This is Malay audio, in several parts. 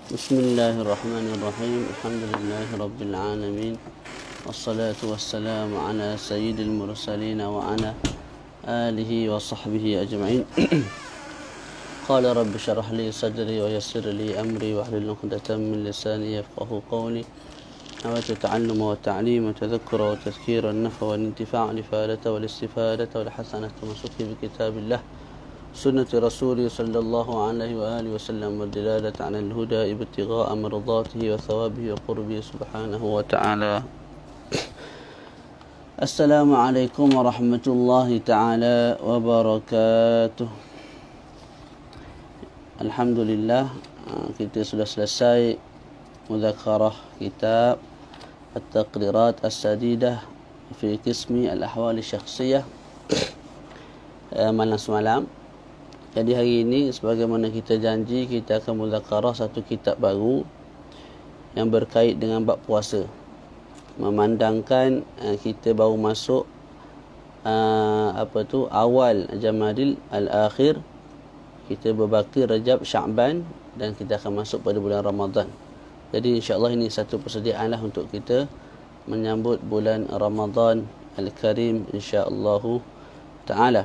بسم الله الرحمن الرحيم. الحمد لله رب العالمين، والصلاة والسلام على سيد المرسلين وعلى آله وصحبه أجمعين. قال رب اشرح لي صدري ويسر لي أمري واحلل عقدة من لساني يفقه قولي. نويت التعلم والتعليم وتذكر وتذكير النفع والانتفاع والإفادة والاستفادة والحسنة والتمسك بكتاب الله سنة رسوله صلى الله عليه وآله وسلم والدلالة على الهدى ابتغاء مرضاته وثوابه وقربه سبحانه وتعالى. السلام عليكم ورحمة الله تعالى وبركاته. Alhamdulillah, kita sudah selesai mudzakarah kitab At-Taqrirat As-Sadidah fi Qismi Al-Ahwal Syakhsiyah malam semalam. Jadi hari ini sebagaimana kita janji, kita akan mudzakarah satu kitab baru yang berkait dengan bab puasa. Memandangkan kita baru masuk awal Jamadil Al-Akhir, kita berbaki Rajab, Sya'ban, dan kita akan masuk pada bulan Ramadan. Jadi insya-Allah ini satu persediaan lah untuk kita menyambut bulan Ramadan Al-Karim insya-Allah taala.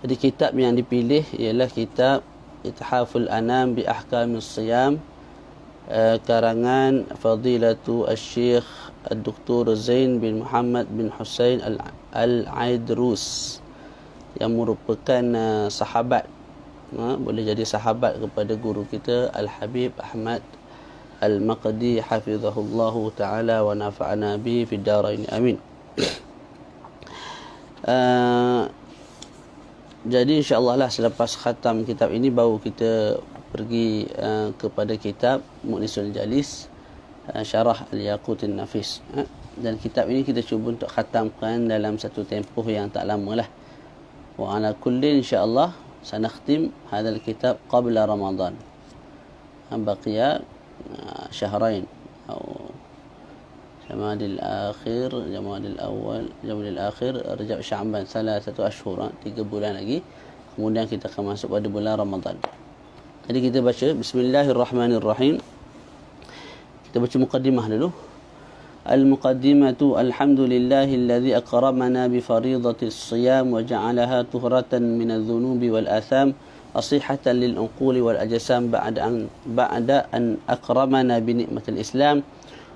Jadi kitab yang dipilih ialah kitab Ithaful Anam bi Ahkamis Siyam, karangan Fadilatu Asy-Syaikh Ad-Doktor Zain bin Muhammad bin Husain Al-Aidrus, yang merupakan sahabat, boleh jadi sahabat kepada guru kita Al-Habib Ahmad Al-Maqdi hafizahullahu ta'ala wa nafa'ana bihi fid darain amin. Jadi insya-Allah lah selepas khatam kitab ini baru kita pergi kepada kitab Mu'nisul Jalis, Syarah Al-Yaqutin Nafis. Dan kitab ini kita cuba untuk khatamkan dalam satu tempoh yang tak lama lah. Wa ala kullin insya-Allah sanakhtim hadzal kitab qabla Ramadan. Baqiya syahrain atau Jamadil Akhir, Jamadil Awal, Jamadil Akhir, Rajab, Sya'ban, 3 ashhur, 3 bulan lagi. Kemudian kita akan masuk pada bulan Ramadan. Jadi kita baca Bismillahirrahmanirrahim. Kita baca muqaddimah dulu. Al-muqaddimatu alhamdulillahilladzi akramana bi fariidatis shiyam wa ja'alaha tuhratan minadh dhunubi wal atham asihatan lil uquli wal ajsam ba'da an akramana bi ni'matil islam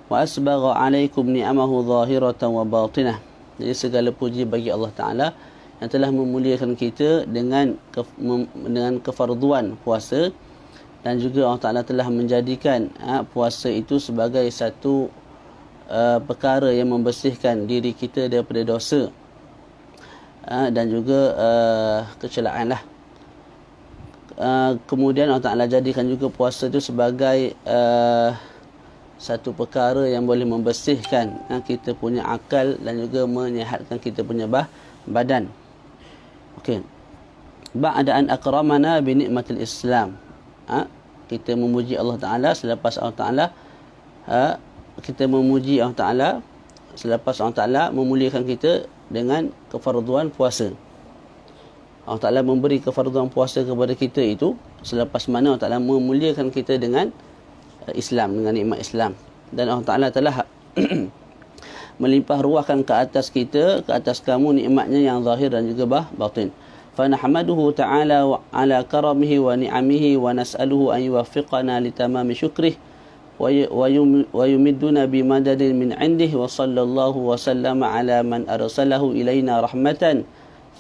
wa asbagha alaikum ni'amahu zahiratan wa batinah. Jadi segala puji bagi Allah Ta'ala yang telah memuliakan kita dengan kefarduan puasa, dan juga Allah Ta'ala telah menjadikan puasa itu sebagai satu perkara yang membersihkan diri kita daripada dosa dan juga kecelaan lah. Kemudian Allah Ta'ala jadikan juga puasa itu sebagai satu perkara yang boleh membersihkan kita punya akal dan juga menyihatkan kita punya badan. Okey. Ba'da an akramana bi ni'matil Islam. Kita memuji Allah Taala selepas Allah Taala kita memuji Allah Taala selepas Allah Taala memuliakan kita dengan kefarduan puasa. Allah Taala memberi kefarduan puasa kepada kita itu selepas mana Allah Taala memuliakan kita dengan Islam, dengan nikmat Islam. Dan Allah Ta'ala telah melimpah ruahkan ke atas kita, ke atas kamu nikmatnya yang zahir dan juga batin. Fa nahmaduhu ta'ala ala karamihi wa ni'amihi wa nas'aluhu an yuwaffiqana li tamami syukrih wa yumidduna bi madadin min 'indihi wa sallallahu wa sallama ala man arsalahu ilaina rahmatan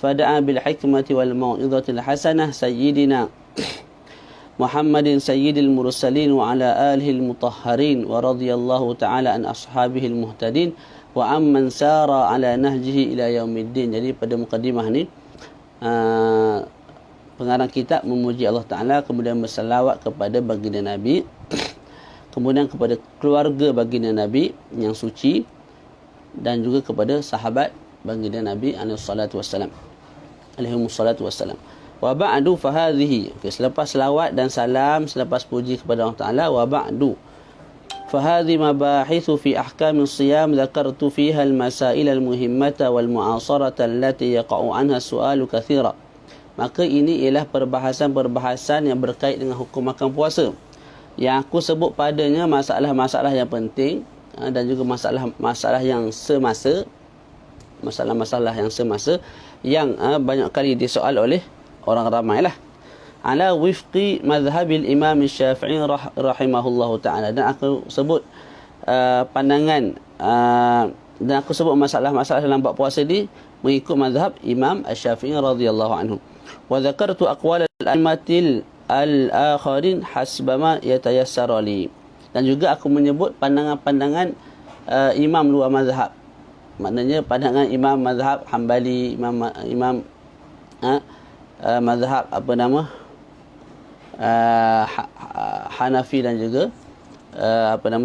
fada'a bil hikmati wal mau'izatil hasanah sayyidina Muhammadin sayyidil mursalin wa ala alihi al-mutahharin wa radhiyallahu ta'ala an ashabihi al-muhtadin wa amman sara ala nahjihi ila yaumiddin. Jadi pada mukadimah ni pengarang kitab memuji Allah Ta'ala, kemudian berselawat kepada baginda Nabi, kemudian kepada keluarga baginda Nabi yang suci, dan juga kepada sahabat baginda Nabi alaihi salatu wassalam. Wa ba'du fa hadhihi. Selepas selawat dan salam, selepas puji kepada Allah Taala, wa ba'du fa hadhi mabahithu fi ahkamis siyam dzakartu fiha al-masail al-muhimmata wal mu'asarata allati yaqa'u anha su'alu katsira. Maka ini ialah perbahasan-perbahasan yang berkait dengan hukum makan puasa. Yang aku sebut padanya masalah-masalah yang penting dan juga masalah-masalah yang semasa, masalah-masalah yang semasa yang banyak kali disoal oleh orang ramai lah. Ala wifqi madhhabil Imam Syafi'i rahimahullahu ta'ala. Dan aku sebut pandangan dan aku sebut masalah-masalah dalam bab puasa ni mengikut mazhab Imam Syafi'i radhiyallahu anhu. Wa dzakartu aqwal al-a'immatil al-akharin hasbama yatayassara li. Dan juga aku menyebut pandangan-pandangan imam luar mazhab. Maknanya pandangan imam mazhab Hambali, imam mazhab Hanafi dan juga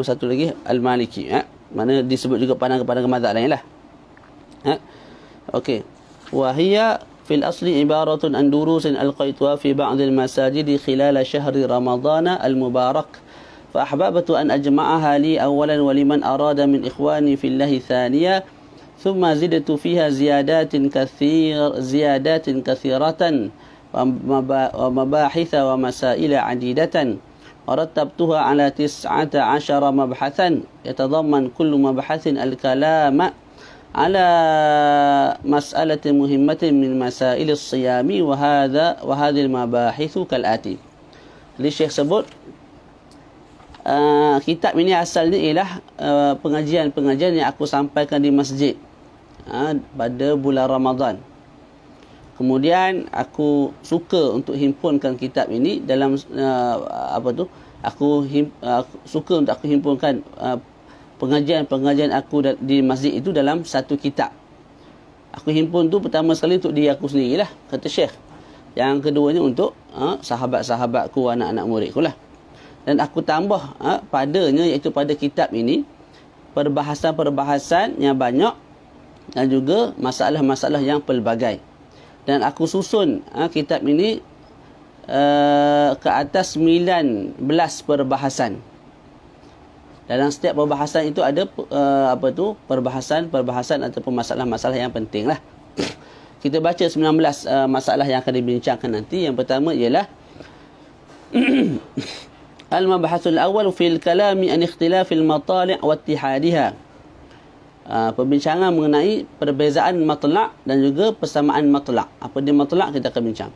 satu lagi Al-Maliki. Mana disebut juga pandangan-pandangan mazhab lain lah. Okey. Wa hiya fil asli ibaratun an durusin alqaituha fi ba'd al-masajid khilal shahr Ramadan al-mubarak. Fa ahbabtu an ajma'aha li awwalan wa liman arada min ikhwani fillah thaniya. ثم زدت فيها زيادات كثيرة ومباحث ومسائل عديدة ورتبتها على 19 مبحثا يتضمن كل مبحث الكلام على مسألة مهمة من مسائل الصيام وهذه المباحث كالآتي. Jadi Syekh sebut kitab ini asalnya ialah pengajian-pengajian yang aku sampaikan di masjid pada bulan Ramadan. Kemudian aku suka untuk himpunkan kitab ini dalam aku suka untuk aku himpunkan pengajian-pengajian aku di masjid itu dalam satu kitab. Aku himpun tu pertama sekali untuk diri aku sendirilah, kata Syekh. Yang keduanya untuk sahabat-sahabatku, anak-anak muridku lah. Dan aku tambah padanya, iaitu pada kitab ini, perbahasan-perbahasan yang banyak dan juga masalah-masalah yang pelbagai. Dan aku susun kitab ini ke atas 19 perbahasan. Dalam setiap perbahasan itu ada perbahasan ataupun masalah-masalah yang penting lah. Kita baca 19 masalah yang akan dibincangkan nanti. Yang pertama ialah Al-Mabahasul Awal fil kalami an ikhtilafil matali' wa ittihadiha. Perbincangan mengenai perbezaan matlak dan juga persamaan matlak. Apa dia matlak, kita akan bincang.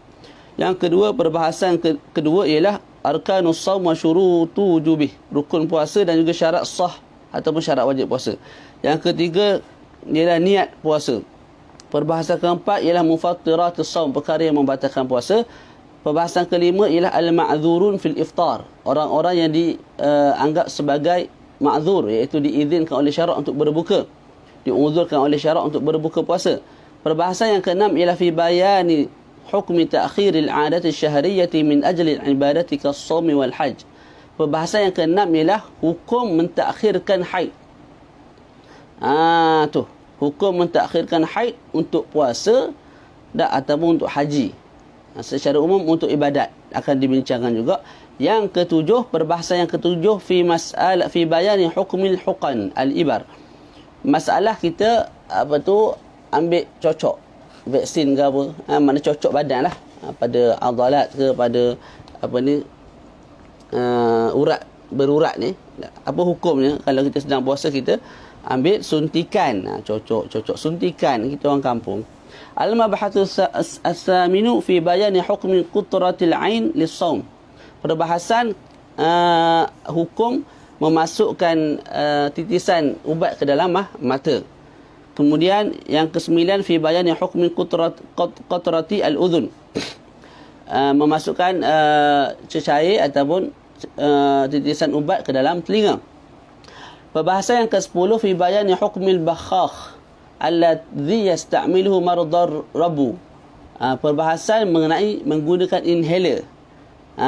Yang kedua, perbahasan kedua ialah arkanus shaum wa syurutu wujubih, rukun puasa dan juga syarat sah ataupun syarat wajib puasa. Yang ketiga ialah niat puasa. Perbahasan keempat ialah mufattiratus shaum, perkara yang membatalkan puasa. Perbahasan kelima ialah al-ma'dzurun fil iftar, orang-orang yang dianggap sebagai ma'dzur, iaitu diizinkan oleh syarak untuk berbuka, diuzurkan oleh syarak untuk berbuka puasa. Perbahasan yang keenam ialah fi bayani hukmi ta'khiril 'adati syahriyati min ajli al-ibadati kas-shaum wal hajj. Perbahasan yang keenam ialah hukum mentakhirkan haid. Hukum mentakhirkan haid untuk puasa dan ataupun untuk haji. Secara umum untuk ibadat akan dibincangkan juga. Yang ketujuh, perbahasan yang ketujuh fi bayani hukmil huqan al-ibar. Masalah kita ambil cocok vaksin ke apa, mana cocok badan lah, pada adalat ke, pada urat berurat ni, apa hukumnya kalau kita sedang puasa kita ambil suntikan, cocok suntikan, kita orang kampung. Al-Mabahathu as-saminu fi bayani hukmi qutratil ain lis-shaum. Perbahasan hukum memasukkan titisan ubat ke dalam mata. Kemudian yang kesembilan fi bayani hukmi qatrati al-udhun. Memasukkan cecair ataupun titisan ubat ke dalam telinga. Perbahasan yang ke-10 fi bayani hukmil bakhakh alladhi yasta'miluhu mardar rabu. Perbahasan mengenai menggunakan inhaler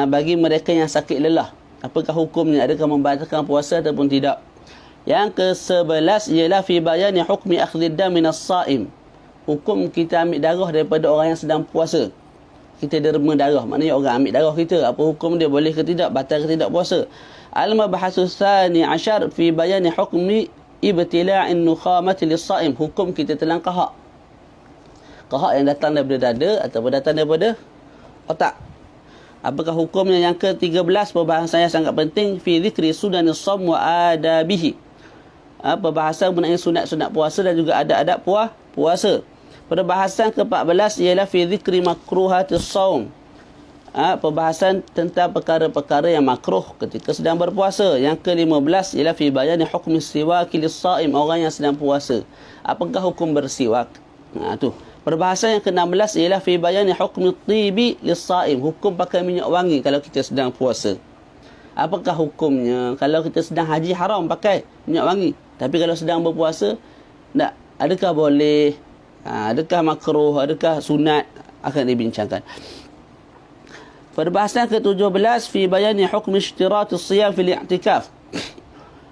bagi mereka yang sakit lelah. Apakah hukumnya? Adakah membatalkan puasa ataupun tidak? Yang ke-11 ialah fi bayani hukmi akhdhid dam minas saim. Hukum kita ambil darah daripada orang yang sedang puasa. Kita derma darah, maknanya orang ambil darah kita, apa hukum dia, boleh ke tidak, batal ke tidak puasa. Al-Mabahatsu tsani 'ashar fi bayani hukmi ibtila'in nukhamati lis-saim. Hukum kita telan qahak. Qahak yang datang daripada dada ataupun datang daripada otak. Apakah hukumnya? Yang ke-13, perbahasan yang sangat penting, fi dzikri sunanis shaum wa adabihi. Perbahasan mengenai sunat-sunat puasa dan juga adab-adab puasa. Perbahasan ke-14 ialah fi dzikri makruhatis shaum. Perbahasan tentang perkara-perkara yang makruh ketika sedang berpuasa. Yang ke-15 ialah fi bayani hukmi siwaki lis-shaim, orang yang sedang puasa. Apakah hukum bersiwak? Tu. Perbahasan yang ke-16 ialah fi bayani hukmi tibi lis-shaim, hukum pakai minyak wangi kalau kita sedang puasa. Apakah hukumnya? Kalau kita sedang haji haram pakai minyak wangi, tapi kalau sedang berpuasa tak, adakah boleh? Adakah makruh? Adakah sunat? Akan dibincangkan. Perbahasan ke-17 fi bayani hukm ishtiratus siyam fil i'tikaf.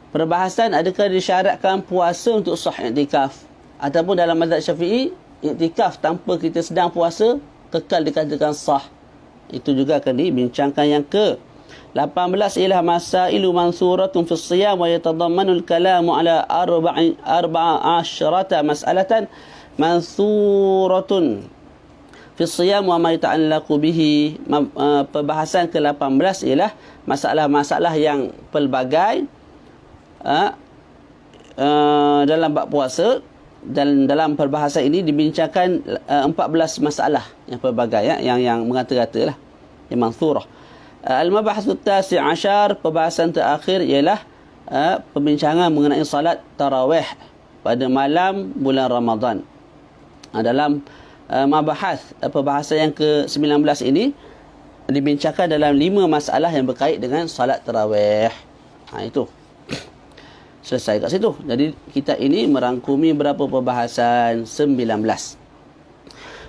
Perbahasan adakah disyaratkan puasa untuk sah i'tikaf, ataupun dalam mazhab Syafi'i i'tikaf tanpa kita sedang puasa kekal dikatakan sah. Itu juga akan dibincangkan. Yang ke-18 ialah masailu mansuratun fi siyam wa yatadammanu al-kalamu ala arba'asyrata mas'alatan mansuratun fi siyam wa ma yata'allaqu bihi. Perbahasan ke-18 ialah masalah-masalah yang pelbagai dalam bab puasa. Dan dalam perbahasan ini dibincangkan 14 masalah yang pelbagai, yang mengata-kata lah, yang mansurah. Al-mabahathut tasi' ashar, perbahasan terakhir ialah pembincangan mengenai salat tarawih pada malam bulan Ramadan. Dalam mabahath, perbahasan yang ke-19 ini dibincangkan dalam 5 masalah yang berkait dengan salat tarawih. Itu selesai kat situ. Jadi kitab ini merangkumi berapa perbahasan? 19.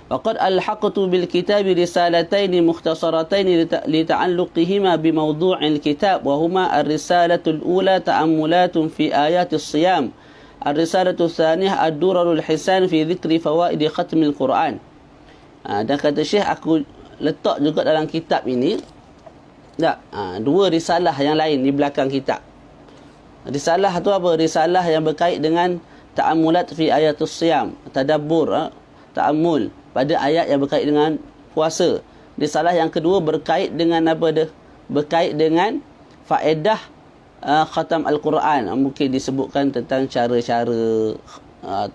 Waqad alhaqtu bil kitab risalatayn mukhtasaratayn li ta'alluqihima bi mawdu'il kitab wa huma ar-risalatul ula ta'ammulatun fi ayatis siyam, ar-risalatul thaniyah ad-durarul hisan fi dhikri fawaidi khatmil Quran. Dan kata Syekh, aku letak juga dalam kitab ini dua risalah yang lain di belakang kitab. Risalah tu apa? Risalah yang berkait dengan ta'ammulat fi ayatus siyam, tadabbur, ta'ammul pada ayat yang berkait dengan puasa. Risalah yang kedua berkait dengan apa dia? Berkait dengan faedah khatam Al-Quran. Mungkin disebutkan tentang cara-cara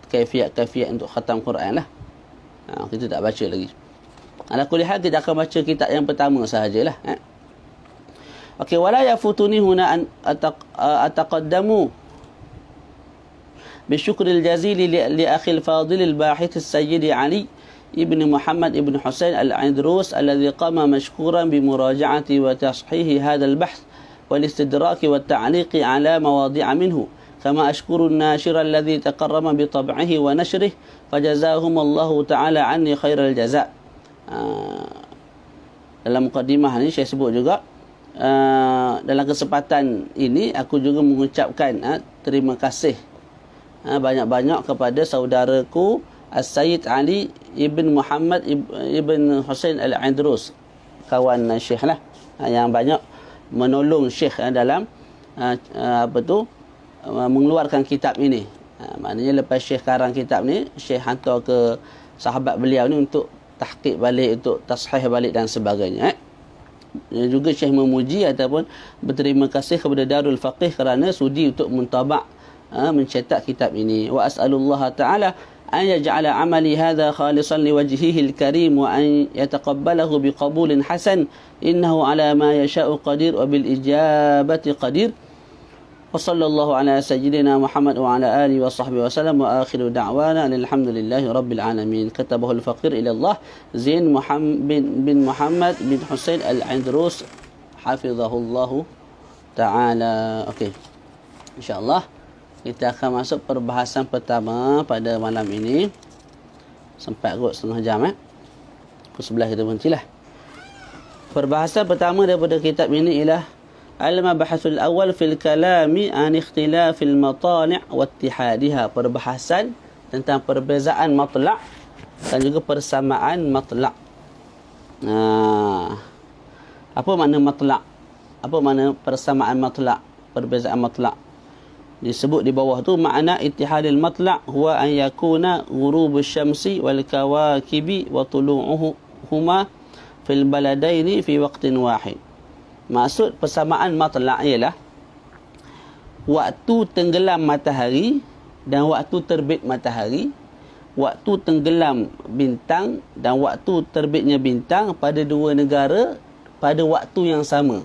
kaifiat-kaifiat untuk khatam Quran lah. Kita tak baca lagi. Ala kulli hal, kita akan baca kitab yang pertama sahajalah. Okey, wala yafutuni huna an ataqaddamu bisyukril jazili li akhi al-fadil al-bahith al-sayyid Ali ibn Muhammad ibn Husain al-Aidrus alladhi qama mashkuran bimuraja'ati wa tashihi hadha al-bahth wal istidraki wa at-ta'liqi ala mawadi'a minhu, kama ashkuru an-nashir alladhi taqarrama bi tab'ihi wa nashrihi fajazahum Allahu ta'ala anni khairal jaza'. Dalam mukadimah ni saya sebut juga, dalam kesempatan ini aku juga mengucapkan terima kasih banyak-banyak kepada saudaraku As-Sayyid Ali ibn Muhammad ibn Husain al-Aidrus, kawan Syekh lah, yang banyak menolong Syekh dalam mengeluarkan kitab ini. Maknanya lepas Syekh karang kitab ni, Syekh hantar ke sahabat beliau ni untuk tahqiq balik, untuk tashih balik dan sebagainya. Juga Syekh memuji ataupun berterima kasih kepada Darul Faqih kerana sudi untuk mentabak, mencetak kitab ini. Wa as'alullah ta'ala an yaj'ala amali hadha khalisan liwajhihi al-karim wa an yataqabbalahu biqabulin hasan, innahu ala ma yasha'u qadir wa bil ijabati qadir. Wa sallallahu ala sayyidina Muhammad wa ala alihi wa sahbihi wa sallam, wa akhiru da'wana alhamdulillahi rabbil alamin. Katabahu al-faqir ila Allah Zain bin Muhammad bin Husain al-Aidrus hafizahullahu ta'ala. Okey, insyaAllah kita akan masuk perbahasan pertama pada malam ini. Sempat kot setengah jam Pukul 11 kita berhentilah. Perbahasan pertama daripada kitab ini ialah Al-Mabahasul Awal fil Kalami an Ikhtilafil Matali' wa Ittihadiha. Perbahasan tentang perbezaan matla' dan juga persamaan matla'. Apa makna matla'? Apa makna persamaan matla'? Perbezaan matla'. Disebut di bawah tu, makna ittihadil matla' huwa an yakuna ghurubus syamsi wal kawakibi wa tulu'uhuma fil baladaini fi waqtin wahid. Maksud persamaan matla' ialah waktu tenggelam matahari dan waktu terbit matahari, waktu tenggelam bintang dan waktu terbitnya bintang pada dua negara pada waktu yang sama.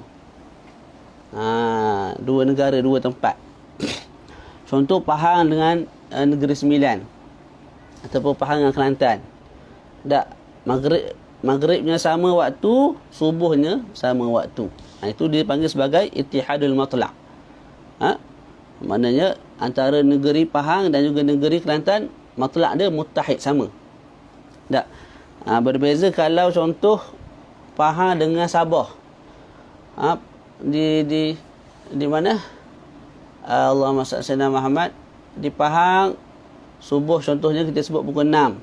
Dua negara, dua tempat. Contoh Pahang dengan Negeri Sembilan ataupun Pahang dengan Kelantan. Tak, maghribnya sama waktu, subuhnya sama waktu. Itu dipanggil sebagai ittihadul matla'. Maknanya antara negeri Pahang dan juga negeri Kelantan, matla' dia muttahid sama. Tak. Berbeza kalau contoh Pahang dengan Sabah. Di mana? Allahumma salli ala Muhammad. Di Pahang subuh contohnya kita sebut pukul 6.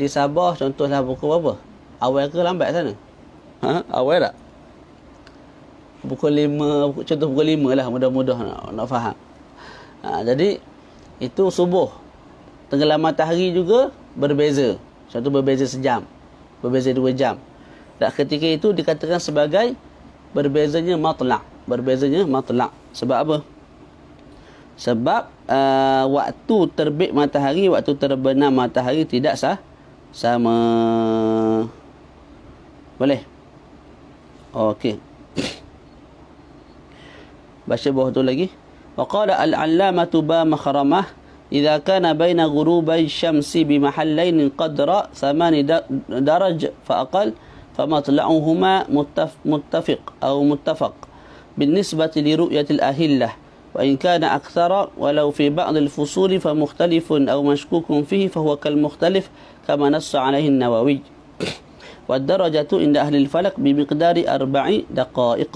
Di Sabah contohlah pukul berapa? Awal ke lambat sana? Awal tak? Pukul 5, contoh pukul 5 lah, mudah-mudah nak faham. Jadi itu subuh. Tenggelam matahari juga berbeza. Contoh berbeza sejam, berbeza 2 jam. Dan ketika itu dikatakan sebagai berbezanya matla'. Berbezanya matla'. Sebab apa? Sebab waktu terbit matahari, waktu terbenam matahari tidak sama. Boleh? Okey. Baca bawah tu lagi. Wa qala al-allamatu ba makhramah idza kana baina ghurubay syamsi bi mahallain qadra 8 daraj fa aqal فمطلعهما متفق أو متفق بالنسبة لرؤية الأهلة وإن كان أكثر ولو في بعض الفصول فمختلف أو مشكوك فيه فهو كالمختلف كما نص عليه النووي والدرجة عند أهل الفلك بمقدار 4 دقائق.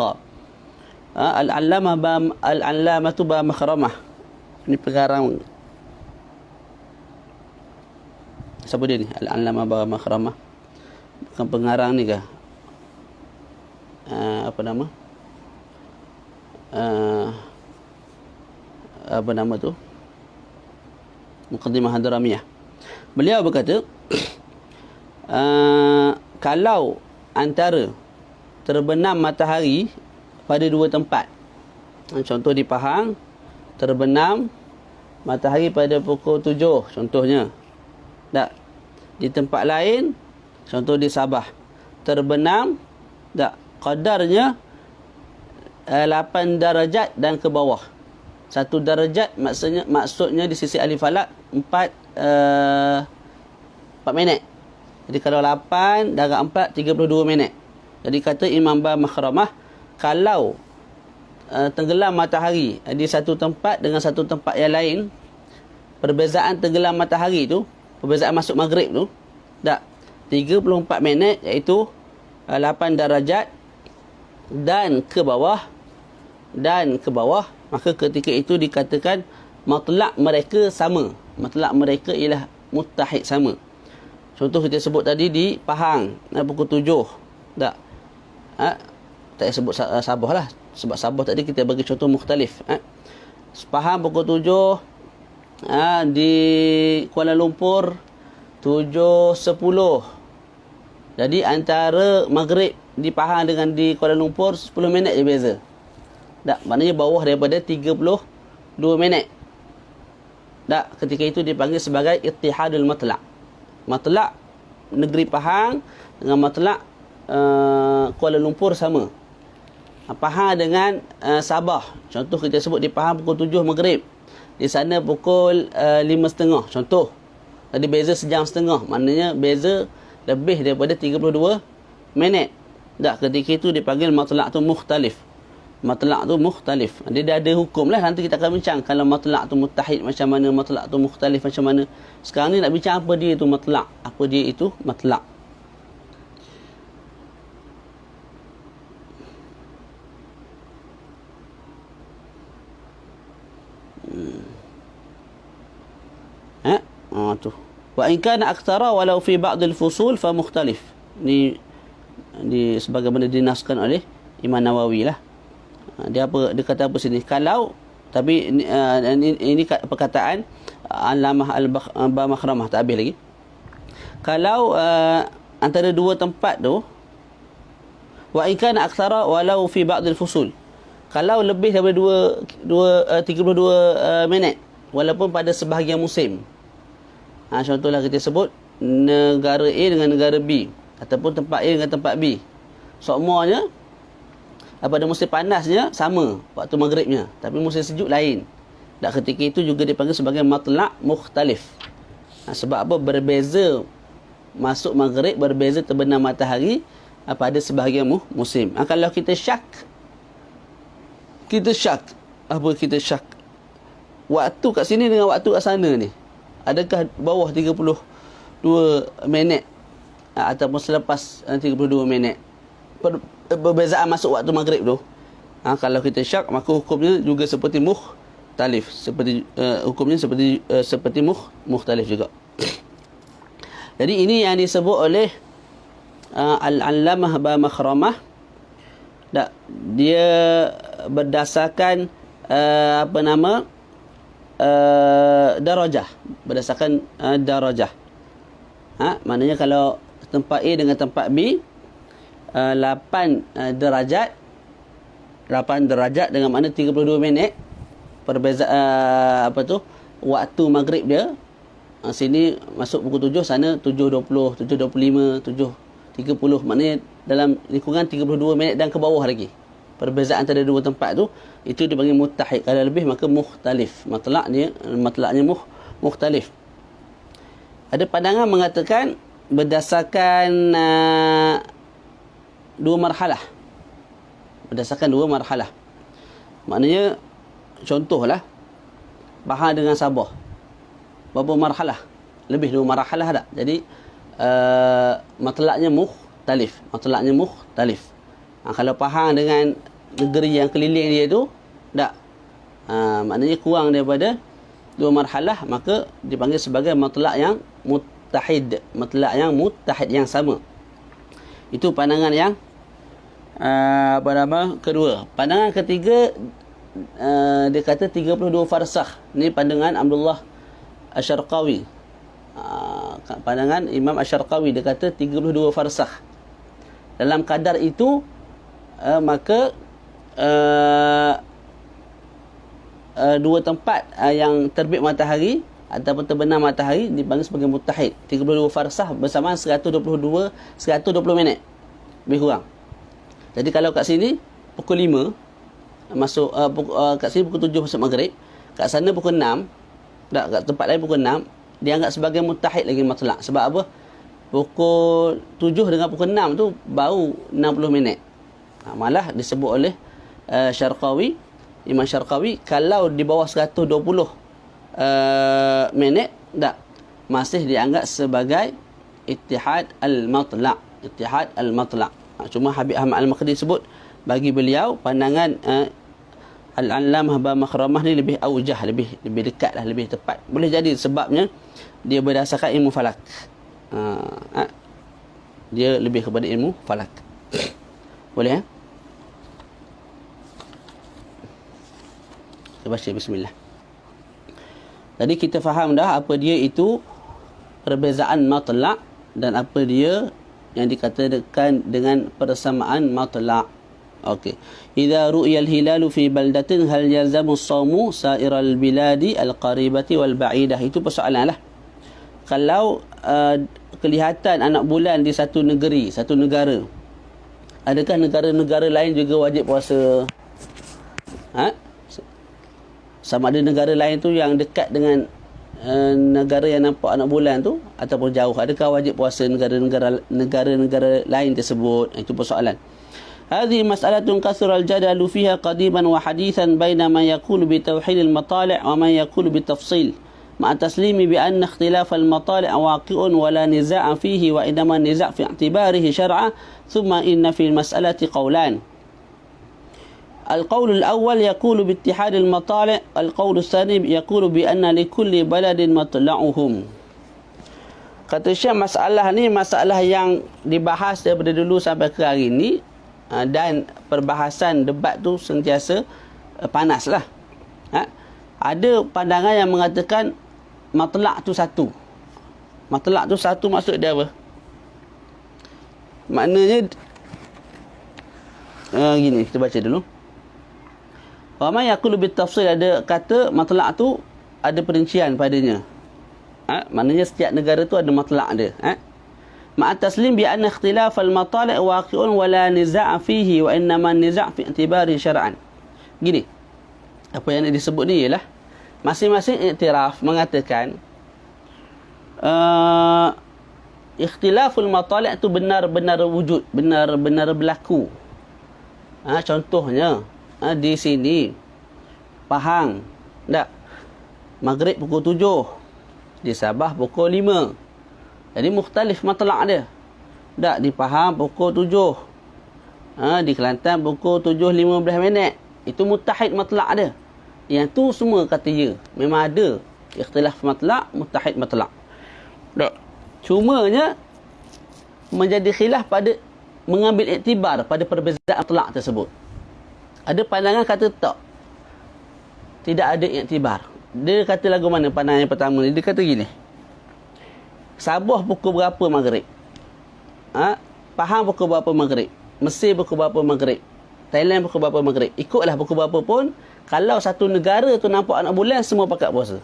العلامة با مخرمة ini pengarang. Siapa dia ni? Al-Allamah ba Makhramah. Bukan pengarang ni kah? Apa nama? Apa nama tu? Muqaddimah Hadramiyah. Beliau berkata, kalau antara terbenam matahari pada dua tempat, contoh di Pahang, terbenam matahari pada pukul 7 contohnya. Tak. Di tempat lain, contoh di Sabah, terbenam tak, qadarnya 8 darajat dan ke bawah. 1 darajat maksudnya di sisi ahli falak 4 minit. Jadi kalau 8 darab 4 32 minit. Jadi kata Imam Ba Makhramah, kalau tenggelam matahari di satu tempat dengan satu tempat yang lain, perbezaan tenggelam matahari tu, perbezaan masuk maghrib tu, tak, 34 minit, iaitu 8 darajat dan ke bawah, maka ketika itu dikatakan matlak mereka sama. Matlak mereka ialah muttahid sama. Contoh kita sebut tadi di Pahang pukul 7. Tak. Tak sebut Sabah lah. Sebab Sabah tadi kita bagi contoh mukhtalif. Pahang pukul 7. Di Kuala Lumpur 7.10. Jadi antara maghrib di Pahang dengan di Kuala Lumpur 10 minit je beza. Tak, maknanya bawah daripada 32 minit. Tak, ketika itu dipanggil sebagai ittihadul matlaq. Matlaq negeri Pahang dengan matlaq Kuala Lumpur sama. Pahang dengan Sabah, contoh kita sebut di Pahang pukul 7 maghrib, di sana pukul 5.30 contoh. Tadi beza sejam setengah, maknanya beza lebih daripada 32 minit. Tak, ketika itu dipanggil matlaq tu mukhtalif. Matlaq tu mukhtalif. Dia dah ada hukum lah, nanti kita akan bincang kalau matlaq tu muttahid macam mana, matlaq tu mukhtalif macam mana. Sekarang ni nak bincang apa dia itu matlaq, apa dia itu matlaq. Tu. Wa in kana aktsara walau fi ba'd al-fusul fa mukhtalif. Ni sebagaimana dinaskan oleh Imam Nawawi lah. Dia kata apa sini? Kalau, tapi ini perkataan Allamah Al-Ba Makhramah, tak habis lagi. Kalau antara dua tempat tu, Wa in kana aktsara walau fi ba'd al-fusul. Kalau lebih daripada 32 minit walaupun pada sebahagian musim. Contohlah kita sebut negara A dengan negara B ataupun tempat A dengan tempat B. Semuanya pada musim panasnya sama waktu maghribnya, tapi musim sejuk lain. Dan ketika itu juga dipanggil sebagai matla' mukhtalif. Sebab apa? Berbeza masuk maghrib, berbeza terbenam matahari pada sebahagian musim. Kalau kita syak, apa kita syak? Waktu kat sini dengan waktu kat sana ni, adakah bawah 32 minit ataupun selepas 32 minit? Perbezaan masuk waktu maghrib tu. Kalau kita syak, maka hukumnya juga seperti mukhtalif. Hukumnya seperti mukhtalif juga. Jadi ini yang disebut oleh Al-Allamah Bamakhramah. Dia berdasarkan darajah. Berdasarkan darajah. Maknanya kalau tempat A dengan tempat B 8 darajat dengan makna 32 minit perbezaan waktu maghrib dia. Sini masuk pukul 7, sana 7.20, 7.25, 7.30, maknanya dalam lingkungan 32 minit dan ke bawah lagi. Perbezaan antara dua tempat tu, itu dipanggil muttahid. Kalau lebih maka mukhtalif. Matlaknya mukhtalif. Ada pandangan mengatakan berdasarkan dua marhalah. Maknanya contohlah Bahar dengan Sabah. Berapa marhalah? Lebih 2 marhalah tak? Jadi matlaknya mukhtalif. Kalau Pahang dengan negeri yang keliling dia tu tak. Maknanya kurang daripada 2 marhalah, maka dipanggil sebagai matlak yang muttahid. Yang sama. Itu pandangan yang kedua. Pandangan ketiga, dia kata 32 farsakh. Ni pandangan Abdullah Asy-Syarqawi. Pandangan Imam Asy-Syarqawi, dia kata 32 farsakh. Dalam kadar itu maka dua tempat yang terbit matahari ataupun terbenam matahari dipanggil sebagai muttahid. 32 farsakh bersamaan 120 minit. Lebih kurang. Jadi kalau kat sini pukul 5 masuk kat sini pukul 7 masuk maghrib, kat sana pukul 6, kat tempat lain pukul 6, dianggap sebagai muttahid lagi matlak. Sebab apa? Pukul 7 dengan pukul 6 tu baru 60 minit. Malah disebut oleh Imam Syarqawi, kalau di bawah 120 minit tak, masih dianggap sebagai ittihad al-matlak. Cuma Habib Ahmad Al-Makhdi sebut, bagi beliau pandangan Al-Allamah Bamakhramah ni lebih aujah, lebih dekat lah, lebih tepat. Boleh jadi sebabnya dia berdasarkan ilmu falak. Dia lebih kepada ilmu falak. Boleh Kita baca bismillah. Tadi kita faham dah apa dia itu perbezaan matlak dan apa dia yang dikatakan dengan persamaan matlak. Okey. Idza ru'ya al-hilalu fi baldatin hal yalzamu as-sawmu sa'iral biladi al-qaribati wal ba'idah. Itu persoalanlah. Kalau kelihatan anak bulan di satu negeri, satu negara, adakah negara-negara lain juga wajib puasa? Sama ada negara lain tu yang dekat dengan negara yang nampak anak bulan tu ataupun jauh, adakah wajib puasa negara-negara lain tersebut? Itu persoalan. هذه مسألة كثر الجدل فيها قديما وحديثا بين من يقول بتوحيد المطالع ومن يقول بالتفصيل مع التسليم بأن اختلاف المطالع واقع ولا نزاع فيه وإنما النزاع في اعتباره شرعا ثم إن في المسألة قولان. القول الأول يقول باتحاد المطالع، القول الثاني يقول بأن لكل بلد مطلعهم. Kata Syekh, masalah ni masalah yang dibahas daripada dulu sampai ke hari ni, dan perbahasan debat tu sentiasa panaslah. Ada pandangan yang mengatakan matlak tu satu. Matlak tu satu maksud dia apa? Maknanya Gini, kita baca dulu. Wa ma yaqulu bit tafsil, ada kata matlaq tu ada perincian padanya. Maknanya setiap negara tu ada matlaq dia. Ma'a taslim bi anna ikhtilaf al-matali' waqi'un wa la niza' fihi wa innama niza' fi i'tibari syar'an. Gini. Apa yang disebut ni ialah masing-masing iktiraf mengatakan ikhtilaful matali' tu benar-benar wujud, benar-benar berlaku. Contohnya di sini Pahang tak, Maghrib pukul 7, di Sabah pukul 5. Jadi mukhtalif matlaq dia. Tak, di Pahang pukul 7, di Kelantan pukul 7.15. Itu muttahid matlaq dia. Yang tu semua kata ya. Memang ada ikhtilaf matlaq, muttahid matlaq. Tak. Cumanya menjadi khilaf pada mengambil iktibar pada perbezaan matlaq tersebut. Ada pandangan kata tak, tidak ada iktibar. Dia kata lagu mana pandangan yang pertama ni? Dia kata gini, Sabah pukul berapa Maghrib? Pahang pukul berapa Maghrib? Mesir pukul berapa Maghrib? Thailand pukul berapa Maghrib? Ikutlah pukul berapa pun, kalau satu negara tu nampak anak bulan, semua pakat puasa.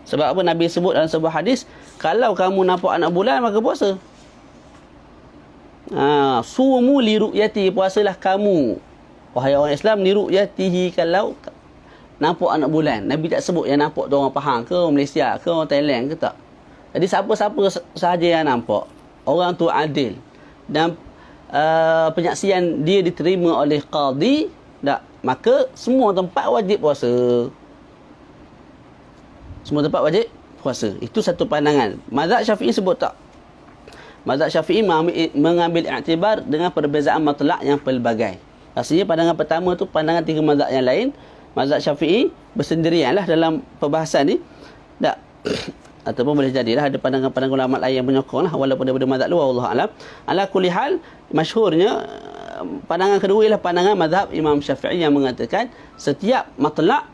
Sebab apa Nabi sebut dalam sebuah hadis, kalau kamu nampak anak bulan, maka puasa. Sumu li ru'yati, puasalah kamu wahai orang Islam, li ru'yatihi, kalau nampak anak bulan. Nabi tak sebut yang nampak tu orang Pahang ke, orang Malaysia ke, orang Thailand ke, tak. Jadi siapa-siapa sahaja yang nampak, orang tu adil dan penyaksian dia diterima oleh qadi, tak, maka semua tempat wajib puasa. Semua tempat wajib puasa. Itu satu pandangan. Mazhab Syafi'i sebut tak. Mazhab Syafi'i mengambil iktibar dengan perbezaan matlaq yang pelbagai. Rasanya pandangan pertama tu pandangan tiga mazhab yang lain. Mazhab Syafi'i bersendirianlah dalam perbahasan ni. Tak. Ataupun boleh jadilah ada pandangan-pandangan ulama lain yang menyokong lah, walaupun daripada mazhab luar, wallahu alam. Ala kulli hal, masyhurnya pandangan kedua ialah pandangan mazhab Imam Syafi'i yang mengatakan setiap matlaq,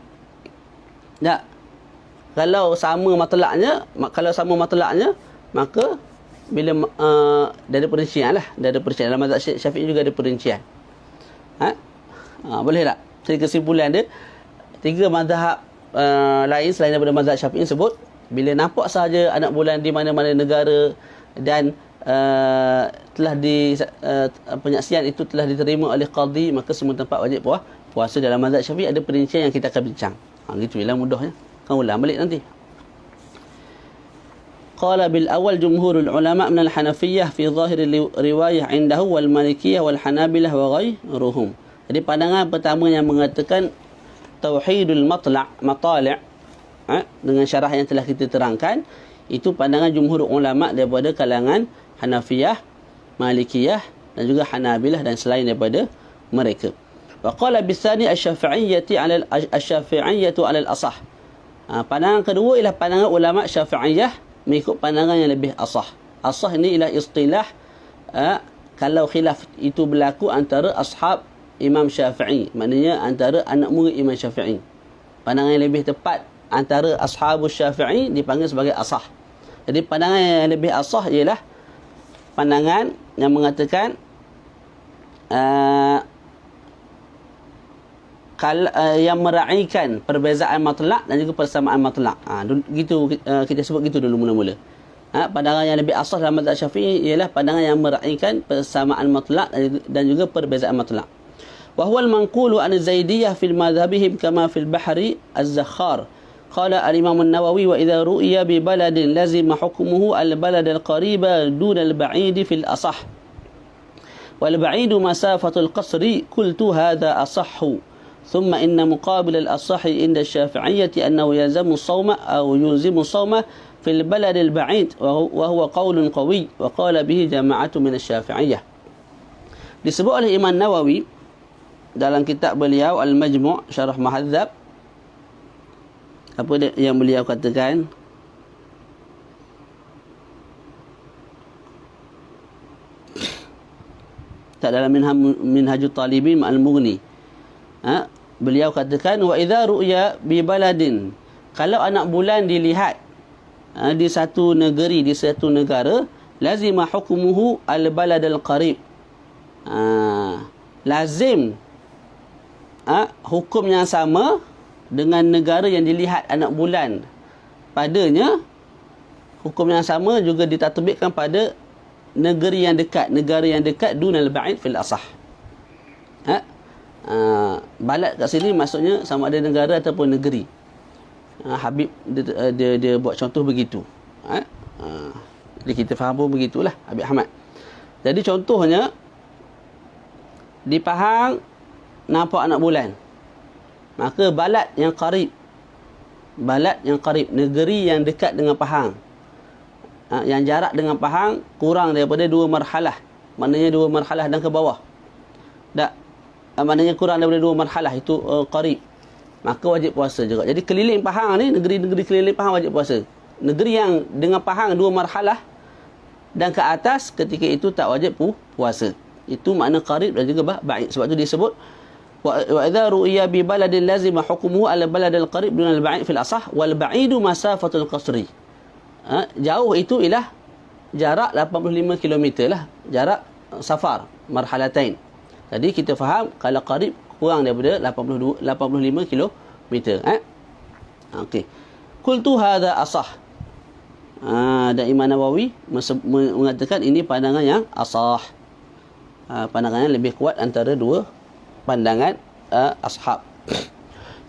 tak, kalau sama matlaqnya, maka bila dia ada perincian lah, dia ada perincian. Dalam mazhab Syafi'i juga ada perincian. Boleh tak? Jadi kesimpulan dia, tiga mazhab lain selain daripada mazhab Syafi'i sebut, bila nampak sahaja anak bulan di mana-mana negara dan telah penyaksian itu telah diterima oleh qadi, maka semua tempat wajib puasa. Dalam mazhab Syafi'i ada perincian yang kita akan bincang. Gitu ialah mudahnya. Kan ulang balik nanti. Qala bil awal jumhurul ulama min al Hanafiyyah fi zahir riwayah indahu wal Malikiyah wal Hanabilah wa ghairuhum. Jadi pandangan pertama yang mengatakan tauhidul matali' dengan syarah yang telah kita terangkan, itu pandangan jumhur ulama daripada kalangan Hanafiyah, Malikiyah dan juga Hanabilah dan selain daripada mereka. Wa qala bisani asy-Syafi'iyyati 'ala asy-Syafi'iyyatu 'ala al-asah. Pandangan kedua ialah pandangan ulama Syafi'iyah mengikut pandangan yang lebih asah. Asah ini ialah istilah kalau khilaf itu berlaku antara ashab Imam Syafi'i, maknanya antara anak murid Imam Syafi'i. Pandangan yang lebih tepat antara ashabus Syafi'i dipanggil sebagai asah. Jadi pandangan yang lebih asah ialah pandangan yang mengatakan yang meraihkan perbezaan matlaq dan juga persamaan matlaq. Gitu kita sebut gitu dulu mula-mula. Pandangan yang lebih asah dalam mazhab Syafi'i ialah pandangan yang meraihkan persamaan matlaq dan juga perbezaan matlaq. Wa huwa al-manqulu an Zaidiyah fil madhhabihim kama fil Bahri az-Zakhar. Qala al-Imam an-Nawawi wa idza ru'iya bi baladin lazima hukmuhu al-balad al-qariba dun al-ba'id fil asah. Wal ba'idu masafatul qasri qultu hadha asahhu. ثم إن مقابل الأصح عند الشافعية أنه يلزم الصوم أو يلزم الصوم في البلد البعيد وهو قول قوي وقال به جماعة من الشافعية. Disebut oleh Imam Nawawi dalam kitab beliau Al-Majmu' Syarah Muhadzab, apa yang beliau katakan, tak dalam Minhajut Talibin Al-Mughni, beliau katakan wa idza ru'ya bi baladin, kalau anak bulan dilihat di satu negeri, di satu negara, lazima hukmuhu al balad al qarib, lazim hukum yang sama dengan negara yang dilihat anak bulan padanya, hukum yang sama juga ditatbikkan pada negeri yang dekat, negara yang dekat dunal ba'id fil asah. Balad kat sini maksudnya sama ada negara ataupun negeri. Habib dia buat contoh begitu. Jadi kita faham pun begitulah Habib Ahmad. Jadi contohnya di Pahang nampak anak bulan. Maka balad yang qarib, negeri yang dekat dengan Pahang, yang jarak dengan Pahang kurang daripada 2 marhalah. Maknanya 2 marhalah dan ke bawah. Tak, maknanya kurang daripada 2 marhalah, itu qarib. Maka wajib puasa juga. Jadi keliling Pahang ni, negeri-negeri keliling Pahang wajib puasa. Negeri yang dengan Pahang 2 marhalah dan ke atas, ketika itu tak wajib puasa. Itu makna qarib dan juga ba'id. Sebab tu disebut wa idza ru'iya bi baladin lazima hukmuhu ala baladil qarib dun al ba'id fil asah wal ba'idu masafatul qasri. Jauh itu ialah jarak 85 km lah, jarak safar marhalatain. Jadi kita faham kalau qarib kurang daripada 85 km. Okey. Qultu hadha asah. Dan Imam Nawawi mengatakan ini pandangan yang asah. Pandangan yang lebih kuat antara dua pandangan ashab.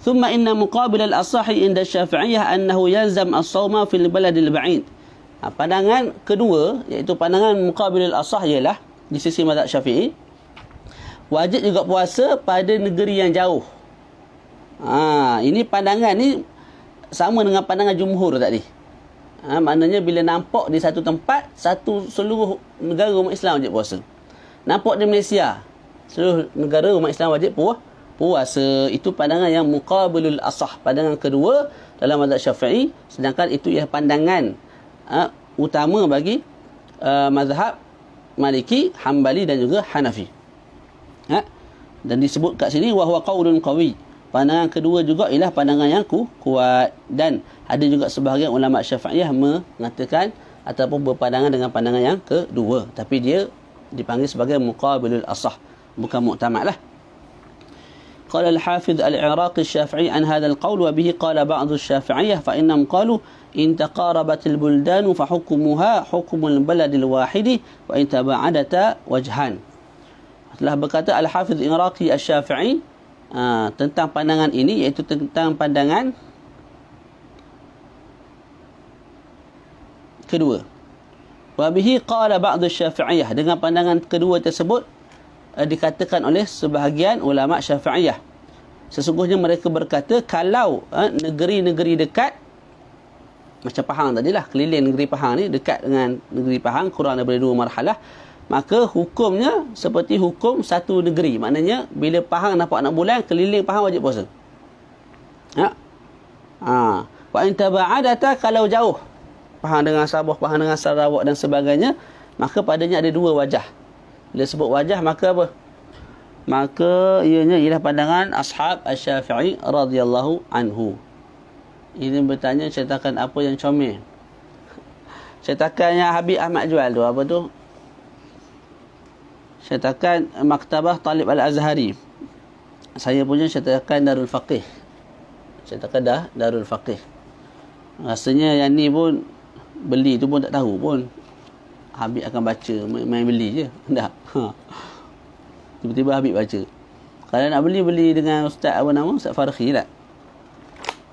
ثم إن مقابل الأصح عند الشافعية أنه يلزم الصوم في البلد البعيد. Pandangan kedua, iaitu pandangan muqabil al-asah, ialah di sisi mazhab Syafi'i wajib juga puasa pada negeri yang jauh. Ini pandangan ni sama dengan pandangan jumhur tadi. Maknanya bila nampak di satu tempat, satu seluruh negara umat Islam wajib puasa. Nampak di Malaysia, seluruh negara umat Islam wajib puasa. Itu pandangan yang muqabilul asah, pandangan kedua dalam mazhab Syafi'i, sedangkan itu ialah pandangan utama bagi mazhab Maliki, Hambali dan juga Hanafi. Dan disebut kat sini wa huwa qaulun qawi. Pandangan kedua juga ialah pandangan yang kuat, dan ada juga sebahagian ulama Syafi'iyah mengatakan ataupun berpandangan dengan pandangan yang kedua, tapi dia dipanggil sebagai muqabilul asah, bukan mu'tamad lah. قال الحافظ العراقي الشافعي عن هذا القول وبه قال بعض الشافعية فإنهم قالوا إن تقاربت البلدان فحكمها حكم البلد الواحد وإن تباعدتا وجهان. Telah berkata Al-Hafiz Iraqi Al-Syafi'i tentang pandangan ini, iaitu tentang pandangan kedua. Wabihi qala ba'd Syafi'iyah, dengan pandangan kedua tersebut dikatakan oleh sebahagian ulama Syafi'iyah, sesungguhnya mereka berkata kalau negeri-negeri dekat macam Pahang tadilah, keliling negeri Pahang ni dekat dengan negeri Pahang kurang daripada 2 marhalah, maka hukumnya seperti hukum satu negeri. Maknanya bila Pahang nampak anak bulan, keliling Pahang wajib puasa. Wa in taba'adata, kalau jauh Pahang dengan Sabah, Pahang dengan Sarawak dan sebagainya, maka padanya ada 2 wajah. Bila sebut wajah, maka apa? Maka ianya ialah pandangan ashab Asy-Syafi'i radhiyallahu anhu. Ini bertanya cetakan apa yang comel? Cetakan yang Habib Ahmad jual tu apa tu? Cetakan Maktabah Talib Al-Azhari. Saya punya cetakan Darul Faqih. Cetakan Darul Faqih. Rasanya yang ni pun beli tu pun tak tahu pun Habib akan baca, main beli je. Tak. Tiba-tiba Habib baca. Kalau nak beli dengan Ustaz apa nama? Ustaz Farhi tak?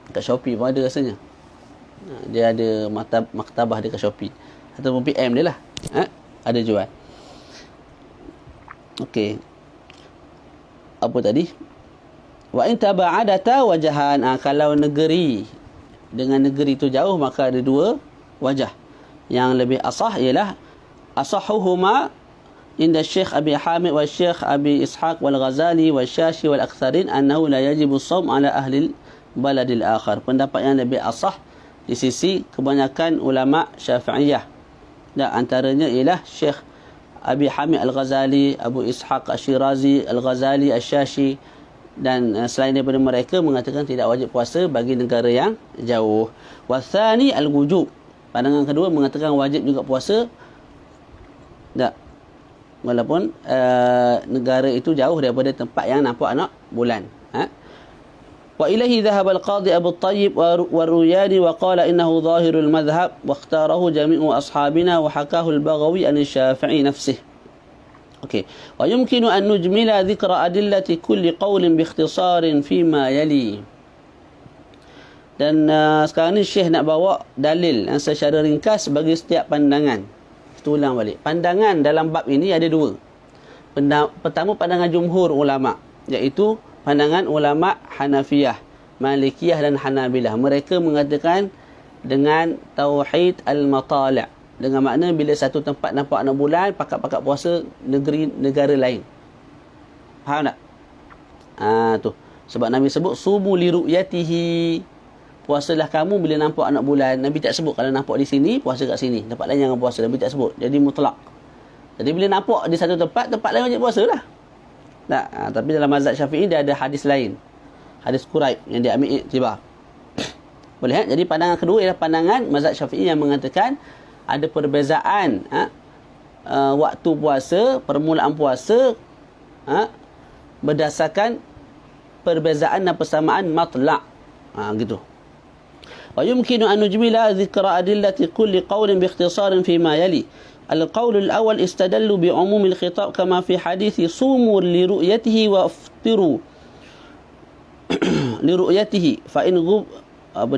Kat Shopee pun ada rasanya. Dia ada maktabah dia kat Shopee. Ataupun PM dia lah. Ada jual. Okey. Apa tadi? Wa in taba'adata wajahan. Kalau negeri dengan negeri tu jauh, maka ada 2 wajah. Yang lebih asah ialah asahuhuma inda Syekh Abi Hamid wa Syekh Abi Ishaq wal Ghazali wa Syashi wal Aktharin annahu la yajibu shaum ala ahli baladil akhar. Pendapat yang lebih asah di sisi kebanyakan ulama Syafi'iyah, dan antaranya ialah Syekh Abi Hamid Al-Ghazali, Abu Ishaq Asy-Syirazi, Al-Ghazali, Asy-Syashi, dan selain daripada mereka mengatakan tidak wajib puasa bagi negara yang jauh. Wa tsani al-wujub. Pandangan kedua mengatakan wajib juga puasa. Tak. walaupun negara itu jauh daripada tempat yang nampak anak bulan. وإليه ذهب القاضي أبو الطيب والروياني وقال إنه ظاهر المذهب واختاره جميع أصحابنا وحكاه البغوي عن الشافعي نفسه. ويمكن أن نجمل ذكر أدلة كل قول باختصار فيما يلي. Dan sekarang ni Syekh nak bawa dalil secara ringkas bagi setiap pandangan. Kita ulang balik. Pandangan dalam bab ini ada dua. Pertama, pandangan jumhur ulama, iaitu pandangan ulama Hanafiyah, Malikiyah dan Hanabilah. Mereka mengatakan dengan tauhid al-matali', dengan makna bila satu tempat nampak anak bulan, pakat-pakat puasa negara lain. Faham tak? Tu. Sebab Nabi sebut sumu li ru'yatihi. Puasalah kamu bila nampak anak bulan. Nabi tak sebut kalau nampak di sini, puasa kat sini. Tempat lain jangan puasa. Nabi tak sebut. Jadi mutlak. Jadi bila nampak di satu tempat lain wajib puasa lah. Tak, tapi dalam mazhab Syafi'i dia ada hadis lain. Hadis Quraib yang dia ambil iktibar. Boleh? Jadi pandangan kedua ialah pandangan mazhab Syafi'i yang mengatakan ada perbezaan waktu puasa, permulaan puasa berdasarkan perbezaan dan persamaan matla'. Gitu. ويمكن أن نجمل ذكر أدلة كل قول باختصار فيما يلي. القول الأول استدلوا بعموم الخطاب كما في حديث صوموا لرؤيته وافطروا لرؤيته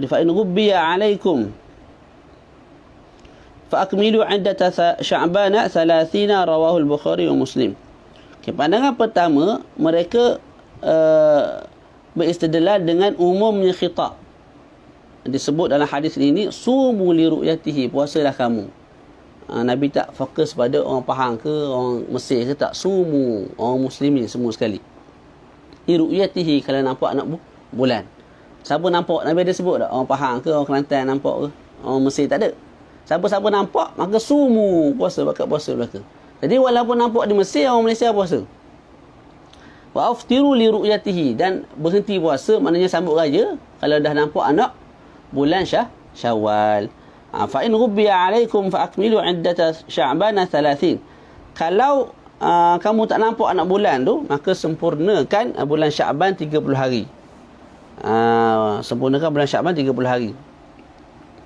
فإن غبي عليكم فأكملوا عدة شعبان 30 رواه البخاري ومسلم. Pandangan pertama, mereka beristidlal dengan umumnya khitab. Disebut dalam hadis ini, sumu li ru'yatihi, puasalah kamu. Nabi tak fokus pada orang Pahang ke orang Mesir ke, tak, sumu, orang muslimin semua sekali. Li ru'yatihi, kalau nampak anak bulan. Siapa nampak? Nabi ada sebut tak? Orang Pahang ke orang Kelantan nampak ke? Orang Mesir tak ada. Siapa-siapa nampak, maka sumu, puasa, bakat puasa belaka. Jadi walaupun nampak di Mesir, orang Malaysia puasa. Wa aftiru li ru'yatihi, dan berhenti puasa maknanya sambut raya kalau dah nampak anak bulan Syawal. Fa in ghubbiya alaikum fa akmilu iddata sya'ban 30. Kalau kamu tak nampak anak bulan tu, maka sempurnakan bulan Sya'ban 30 hari. Sempurnakan bulan Sya'ban 30 hari.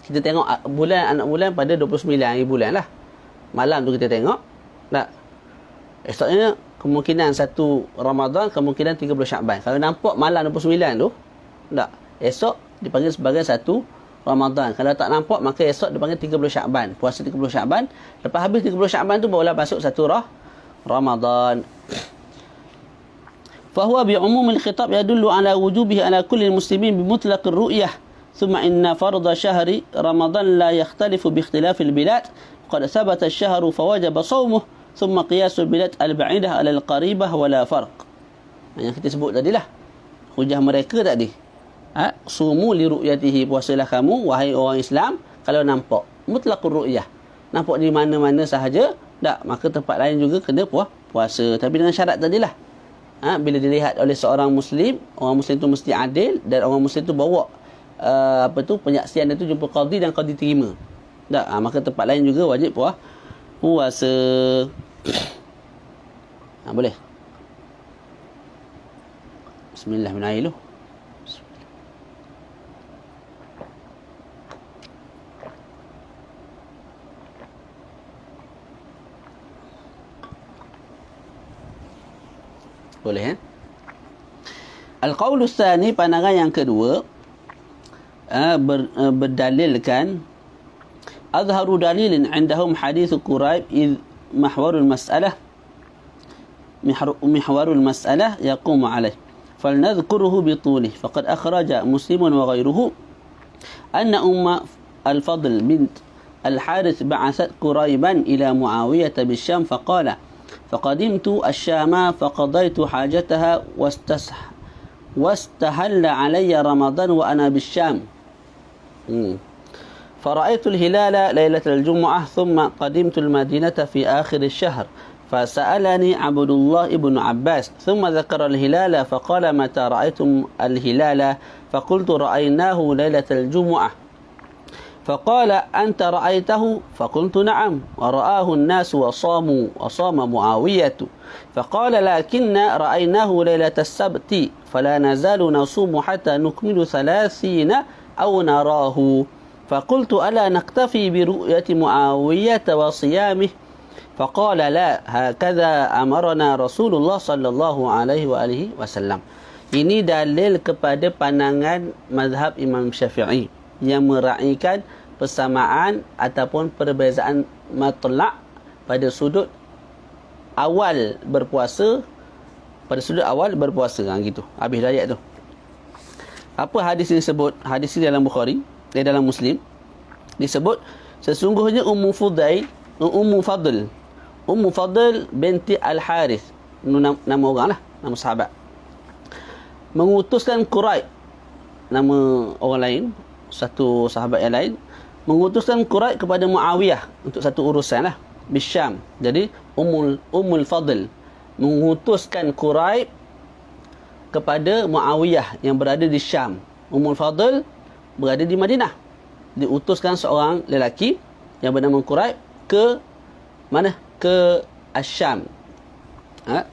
Kita tengok anak bulan pada 29 hari bulan lah. Malam tu kita tengok. Tak. Esoknya kemungkinan 1 Ramadan, kemungkinan 30 Sya'ban. Kalau nampak malam 29 tu, tak. Esok dipanggil sebagai 1 Ramadan. Kalau tak nampak, maka esok dipanggil 30 Sya'ban. Puasa 30 Sya'ban. Lepas habis 30 Sya'ban tu barulah masuk 1 Ramadan. Fahuwa bi'umum al-khitab yadullu ala wujubihi ala kulli muslimin bimutlaq ar-ru'yah. Thumma inna farda syahri Ramadan la yakhtalifu bi ikhtilafil bilad. Qad thabata asy-syahru fawajaba shawmuhu. Thumma qiyasul bilad al-ba'idah ala al-qaribah wala farq. Yang kita sebut tadilah. Hujah mereka tadi. Sumu li ru'yatihi, puasalah kamu wahai orang Islam kalau nampak. Mutlaqur ru'yah, nampak di mana-mana sahaja, tak, maka tempat lain juga kena puasa. Tapi dengan syarat tadilah. Bila dilihat oleh seorang Muslim, orang Muslim tu mesti adil, dan orang Muslim tu bawa penyaksian itu jumpa qadi dan qadi terima. Tak, maka tempat lain juga wajib puasa. Boleh. Bismillahirrahmanirrahim. Boleh, Al-Qaulu Tsani, pandangan yang kedua, berdalilkan azharu dalilin indahum hadis Quraib id mahwarul mas'alah yaqumu alaih falnadhkuruhu bitulih faqad akhraja Muslimun wa ghayruhu anna umma al-Fadl bint al-Harith ba'athat Quraiban ila Muawiyah bisyam faqala فقدمت الشام فقضيت حاجتها واستهل علي رمضان وأنا بالشام فرأيت الهلال ليلة الجمعة ثم قدمت المدينة في آخر الشهر فسألني عبد الله بن عباس ثم ذكر الهلال فقال متى رأيتم الهلال فقلت رأيناه ليلة الجمعة فقال أنت رأيته فقلت نعم ورآه الناس وصام معاوية فقال لكن رأيناه ليلة السبت فلا نزال نصوم حتى نكمل 30 أو نراه فقلت ألا نكتفي برؤية معاوية وصيامه فقال لا هكذا أمرنا رسول الله صلى الله عليه وآله وسلم. Ini dalil kepada pandangan mazhab Imam Syafi'i yang meraihkan persamaan ataupun perbezaan matlak pada sudut awal berpuasa, gitu. Habis ayat tu. Apa hadis ini sebut? Hadis ini dalam Bukhari, dalam Muslim disebut sesungguhnya Ummu Fadl binti Al-Harith, nama orang lah, nama sahabat, mengutuskan Quraib, nama orang lain, satu sahabat yang lain, mengutuskan Quraib kepada Muawiyah untuk satu urusan lah, Bisyam. Jadi Ummul Fadl mengutuskan Quraib kepada Muawiyah yang berada di Syam. Ummul Fadl berada di Madinah. Diutuskan seorang lelaki yang bernama Quraib ke mana? Ke Asyam.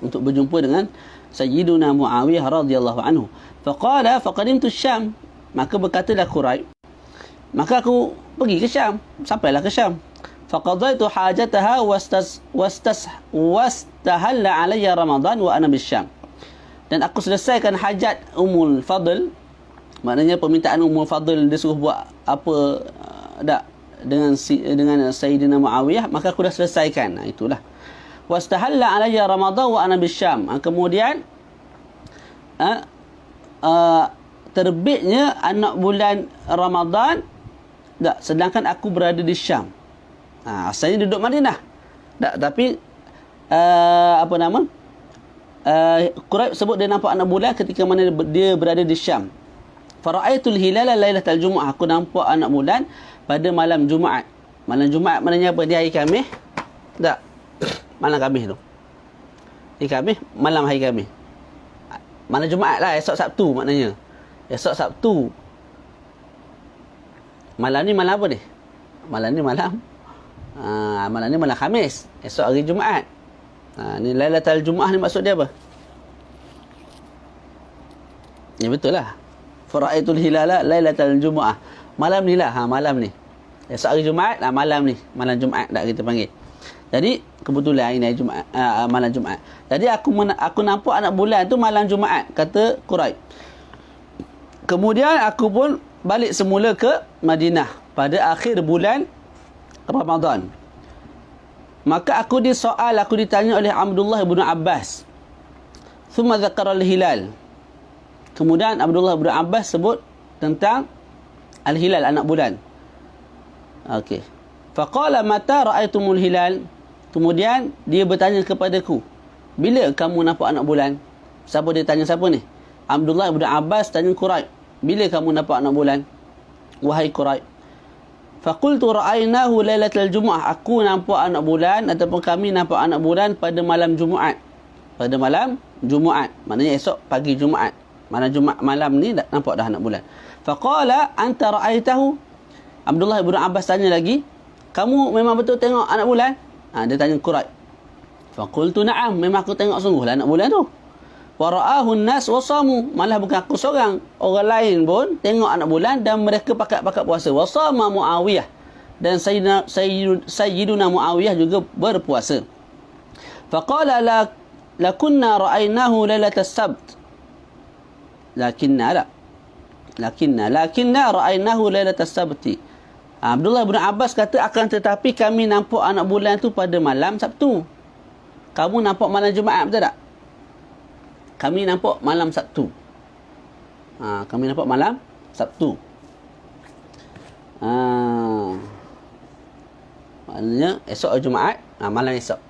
Untuk berjumpa dengan Sayyiduna Muawiyah radhiyallahu anhu. Faqala faqadimtu Syam. Maka berkatalah Quraib, maka aku pergi ke Syam, sampailah ke Syam. Faqadaitu hajataha wastahalla alayya Ramadan wa ana bisyam. Dan aku selesaikan hajat Ummul Fadl, maknanya permintaan Ummul Fadl dia suruh buat apa dengan Sayyidina Muawiyah, maka aku dah selesaikan. Itulah. Wastahalla alayya Ramadan wa ana bisyam. Kemudian terbitnya anak bulan Ramadan sedangkan aku berada di Syam. Asalnya duduk Madinah. Tapi Quraib sebut dia nampak anak bulan ketika mana dia berada di Syam. Fara'aitul hilala lailatal Jumu'ah. Aku nampak anak bulan pada malam Jumaat. Malam Jumaat maknanya apa? Di hari Khamis. Malam Khamis tu. Hari Khamis, malam hari Khamis. Malam Jumaat lah, esok Sabtu maknanya. Esok Sabtu. Malam ni malam apa ni? Malam ni malam Khamis. Esok hari Jumaat. Ni Lailatul Jumaah ni maksud dia apa? Ya betul lah. Fara'aitul hilala Lailatul Jumaah. Malam ni lah, malam ni. Esok hari Jumaat, malam ni. Malam Jumaat tak kita panggil. Jadi kebetulan ini Jumaat, malam Jumaat. Jadi aku nampak anak bulan tu malam Jumaat, kata Quraib. Kemudian aku pun balik semula ke Madinah pada akhir bulan Ramadan. Maka aku ditanya oleh Abdullah bin Abbas. Thumma dzakara al-hilal. Kemudian Abdullah bin Abbas sebut tentang al-hilal, anak bulan. Okey. Faqala mata ra'aitumul hilal? Kemudian dia bertanya kepadaku, bila kamu nampak anak bulan? Siapa dia tanya siapa ni? Abdullah bin Abbas tanya Quraib, bila kamu nampak anak bulan? Wahai Quraib. Faqultu ra'aynahu lailatul Jumu'ah. Aku nampak anak bulan ataupun kami nampak anak bulan pada malam Jumaat. Pada malam Jumaat. Maknanya esok pagi Jumaat. Malam Jumaat malam ni nampak dah anak bulan. Faqala anta ra'aitahu? Abdullah bin Abbas tanya lagi, kamu memang betul tengok anak bulan? Dia tanya Quraib. Faqultu na'am, memang aku tengok sungguhlah anak bulan tu. Wa ra'ahu an-nas wa samu. Malah bukan aku seorang, orang lain pun tengok anak bulan dan mereka pakat puasa. Wa sama Muawiyah, dan Sayyiduna Muawiyah juga berpuasa. Faqala lakunna ra'aynahu lailatas sabt. Lakinna ra'aynahu lailatas sabti. Abdullah bin Abbas kata, akan tetapi kami nampak anak bulan tu pada malam Sabtu. Kamu nampak malam Jumaat, betul tak? Kami nampak malam Sabtu. Kami nampak malam Sabtu. Maknanya esok Jumaat, malam esok.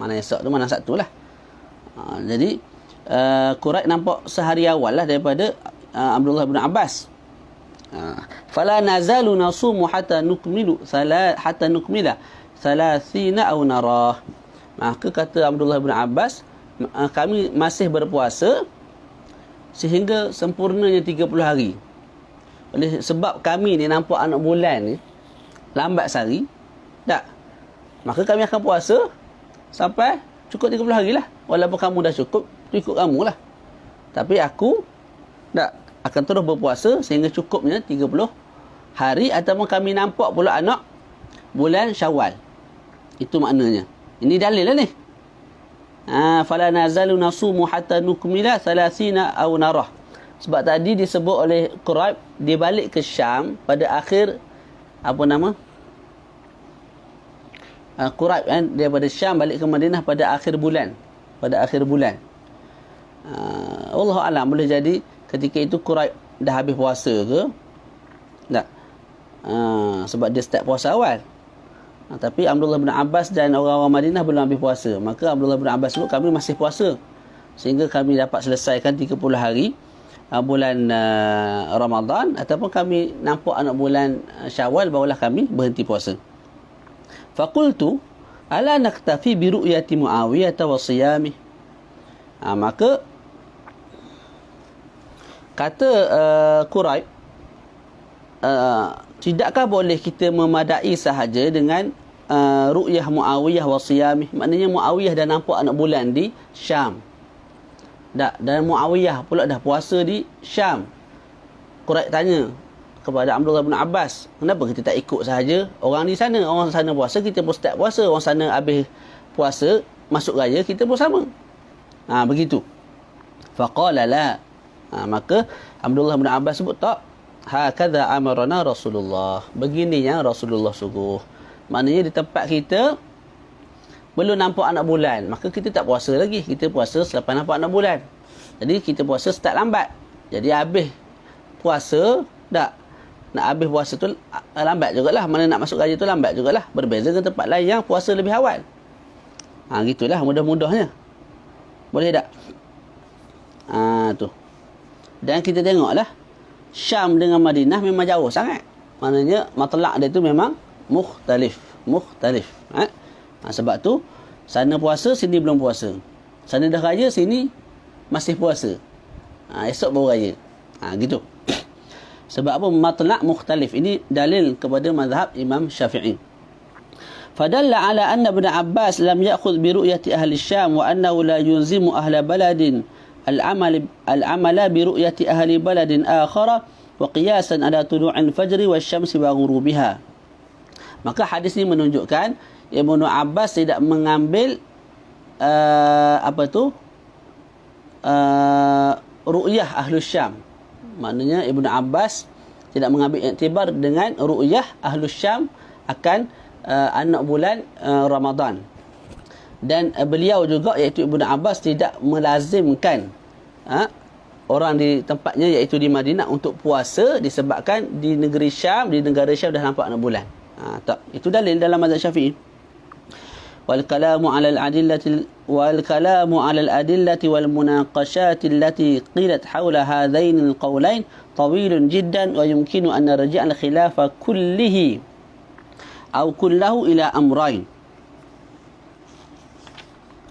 Malam esok tu malam Sabtu lah. Jadi Quraib nampak sehari awal lah daripada Abdullah bin Abbas. Fala nazalu nasumu hatta nukmila 30 aw narah. Maka kata Abdullah bin Abbas, kami masih berpuasa sehingga sempurnanya 30 hari. Oleh sebab kami ni nampak anak bulan ni lambat sehari, tak, maka kami akan puasa sampai cukup 30 hari lah. Walaupun kamu dah cukup, ikut kamu lah. Tapi aku tak akan terus berpuasa sehingga cukupnya 30 hari, ataupun kami nampak pula anak bulan Syawal. Itu maknanya. Ini dalil lah ni. Fala nazalu nasumu hatta nukmila 30 aw narah. Sebab tadi disebut oleh Quraib, dia balik ke Syam pada akhir Quraib kan, daripada Syam balik ke Madinah pada akhir bulan. Wallahu a'lam, boleh jadi ketika itu Quraib dah habis puasa ke tak? Sebab dia start puasa awal. Tapi Abdullah bin Abbas dan orang-orang Madinah belum habis puasa. Maka Abdullah bin Abbas sebut, kami masih puasa sehingga kami dapat selesaikan 30 hari bulan Ramadan, ataupun kami nampak anak bulan Syawal, barulah kami berhenti puasa. Faqultu ala naktafi bi ru'yati Muawiyah wa siyamih. Maka kata Quraib, tidakkah boleh kita memadai sahaja dengan ru'yah Muawiyah wa siyamih? Maknanya Muawiyah dah nampak anak bulan di Syam. Dan Muawiyah pula dah puasa di Syam. Quraib tanya kepada Abdullah bin Abbas, kenapa kita tak ikut sahaja orang di sana? Orang sana puasa, kita pun start puasa. Orang sana habis puasa, masuk raya, kita pun sama. Begitu. Faqala la. Maka Abdullah bin Abbas sebut, tak, hakadha amarana Rasulullah. Begini yang Rasulullah suruh. Maknanya di tempat kita belum nampak anak bulan, maka kita tak puasa lagi. Kita puasa selepas nampak anak bulan. Jadi kita puasa start lambat. Jadi habis puasa, tak, nak habis puasa tu lambat jugalah. Mana nak masuk raya tu lambat jugalah. Berbeza dengan tempat lain yang puasa lebih awal. Gitulah mudah-mudahnya. Boleh tak? Tu. Dan kita tengoklah, Syam dengan Madinah memang jauh sangat. Maknanya matlak dia tu memang mukhtalif. Sebab tu sana puasa, sini belum puasa. Sana dah raya, sini masih puasa. Esok baru raya. Gitu. Sebab apa? Matlak mukhtalif. Ini dalil kepada mazhab Imam Syafi'i. Fadalla ala anna Ibn Abbas lam ya'khudh bi ru'yati ahli Syam wa annahu la yunzimu ahla baladin al-amala bi ru'yati ahli baladin akhara wa qiyasan ala tulu'il fajri wasyamsi wa ghurubiha. Maka hadis ini menunjukkan Ibnu Abbas tidak mengambil ru'yah Ahlus Syam. Maknanya Ibnu Abbas tidak mengambil iktibar dengan ru'yah Ahlus Syam akan anak bulan Ramadan. Dan beliau juga, iaitu Ibnu Abbas, tidak melazimkan orang di tempatnya, iaitu di Madinah, untuk puasa disebabkan di negara Syam dah nampak anak bulan. Tak, itu dalil dalam mazhab Syafi'i. والكلام على الأدلة والمناقشات التي قيلت حول هذين القولين طويل جدا ويمكن أن نرجع الخلاف كله أو كله إلى أمرين.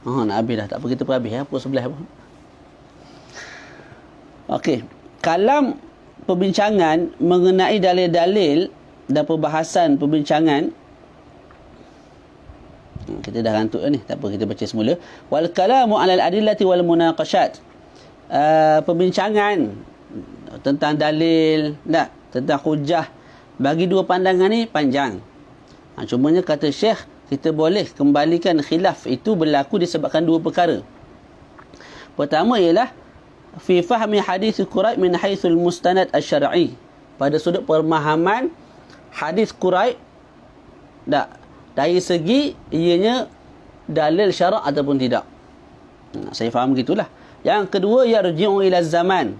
Nak habis dah, tak apa, kita perhabis ya, pukul 11 apa. Okey, kalam perbincangan mengenai dalil-dalil dan perbahasan perbincangan. Kita dah rantuk ni, tak apa, kita baca semula. Wal kalamu 'alal adillati wal munaqashat. Perbincangan tentang dalil, tentang hujah bagi dua pandangan ni panjang. Cumanya kata Syekh, kita boleh kembalikan khilaf itu berlaku disebabkan dua perkara. Pertama ialah fi fahmi hadis Quraib min haitsul mustanad asy-syar'i. Pada sudut pemahaman hadis Quraib, dari segi ianya dalil syarak ataupun tidak. Saya faham begitulah. Yang kedua, yarji'u ila zaman.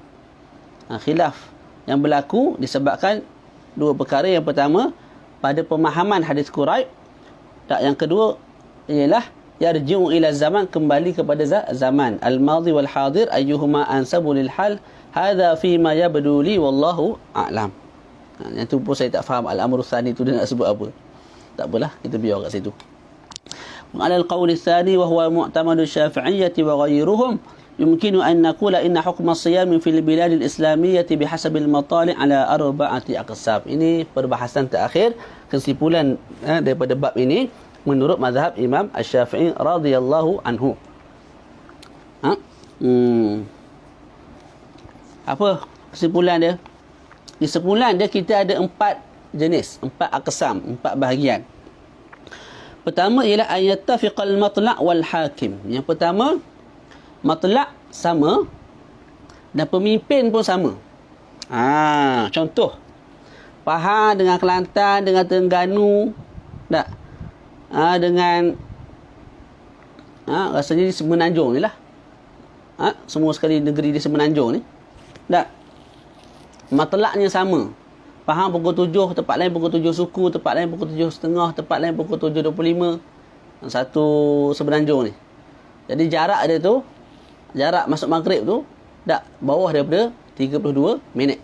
Khilaf yang berlaku disebabkan dua perkara. Yang pertama, pada pemahaman hadis Quraib. Yang kedua ialah yarji'u ila zaman, kembali kepada zaman. Al-madhi wal hadir ayyuhuma ansabu lil hal. Hadha fi ma yabdu li wallahu a'lam. Yang tu pun saya tak faham al-amru tsani tu dia nak sebut apa. Tak apalah, kita biar kat situ. Ala al-qawl ats-tsani wa huwa mu'tamad asy-syafi'iyyah wa ghayruhum yumkinu an naqula inna hukm as-siyam fi al-bilad al-islamiyyah bihasab al-matali' ala arba'ati aqsam. Ini perbahasan terakhir. kesimpulan daripada bab ini menurut mazhab Imam Asy-Syafi'i radhiyallahu anhu. Apa kesimpulan dia? Kesimpulan dia, kita ada 4 jenis, 4 aqsam, 4 bahagian. Pertama ialah ayattafiqal matla' wal hakim. Yang pertama, matla' sama dan pemimpin pun sama. Contoh, Pahang dengan Kelantan, dengan Terengganu, tak? Dengan rasanya di Semenanjung ni lah. Semua sekali negeri di Semenanjung ni. Tak? Matlaknya sama. Pahang pukul 7, tempat lain pukul 7 suku, tempat lain pukul 7.30, tempat lain pukul 7.25. Satu Semenanjung ni. Jadi jarak dia tu, jarak masuk maghrib tu, tak bawah daripada 32 minit.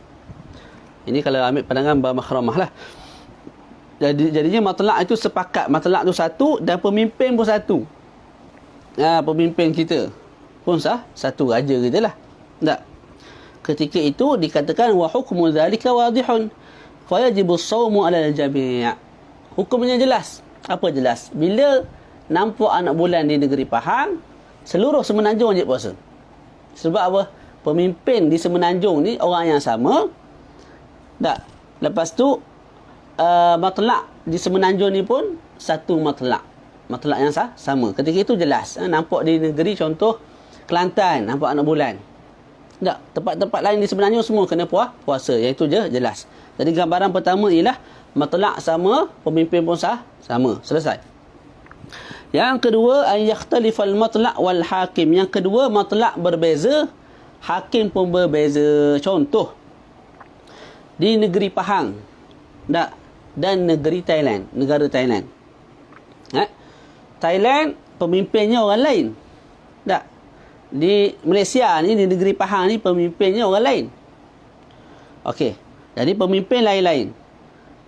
Ini kalau ambil pandangan bermakhramah lah. Jadinya matlak itu sepakat. Matlak tu satu dan pemimpin pun satu. Pemimpin kita pun satu, raja kita lah. Tak? Ketika itu dikatakan wa hukmu dzalika wadihun fa yajibu as-shawmu 'ala al-jami'. Hukumnya jelas. Apa jelas? Bila nampak anak bulan di negeri Pahang, seluruh Semenanjung wajib puasa. Sebab apa? Pemimpin di Semenanjung ni orang yang sama. Tak? Lepas tu matlak di Semenanjung ni pun satu matlak. Matlak yang sama. Ketika itu jelas. Nampak di negeri contoh Kelantan, nampak anak bulan. Tak, tempat-tempat lain di Semenanjung semua kena puasa. Yang itu je jelas. Jadi gambaran pertama ialah matlak sama, pemimpin pun sama. Selesai. Yang kedua, ay yakhtalifal matlak wal hakim. Yang kedua, matlak berbeza, hakim pun berbeza. Contoh, di negeri Pahang dan negeri Thailand, negara Thailand. Thailand pemimpinnya orang lain. Tak? Di Malaysia ni, di negeri Pahang ni pemimpinnya orang lain. Okey. Jadi pemimpin lain-lain.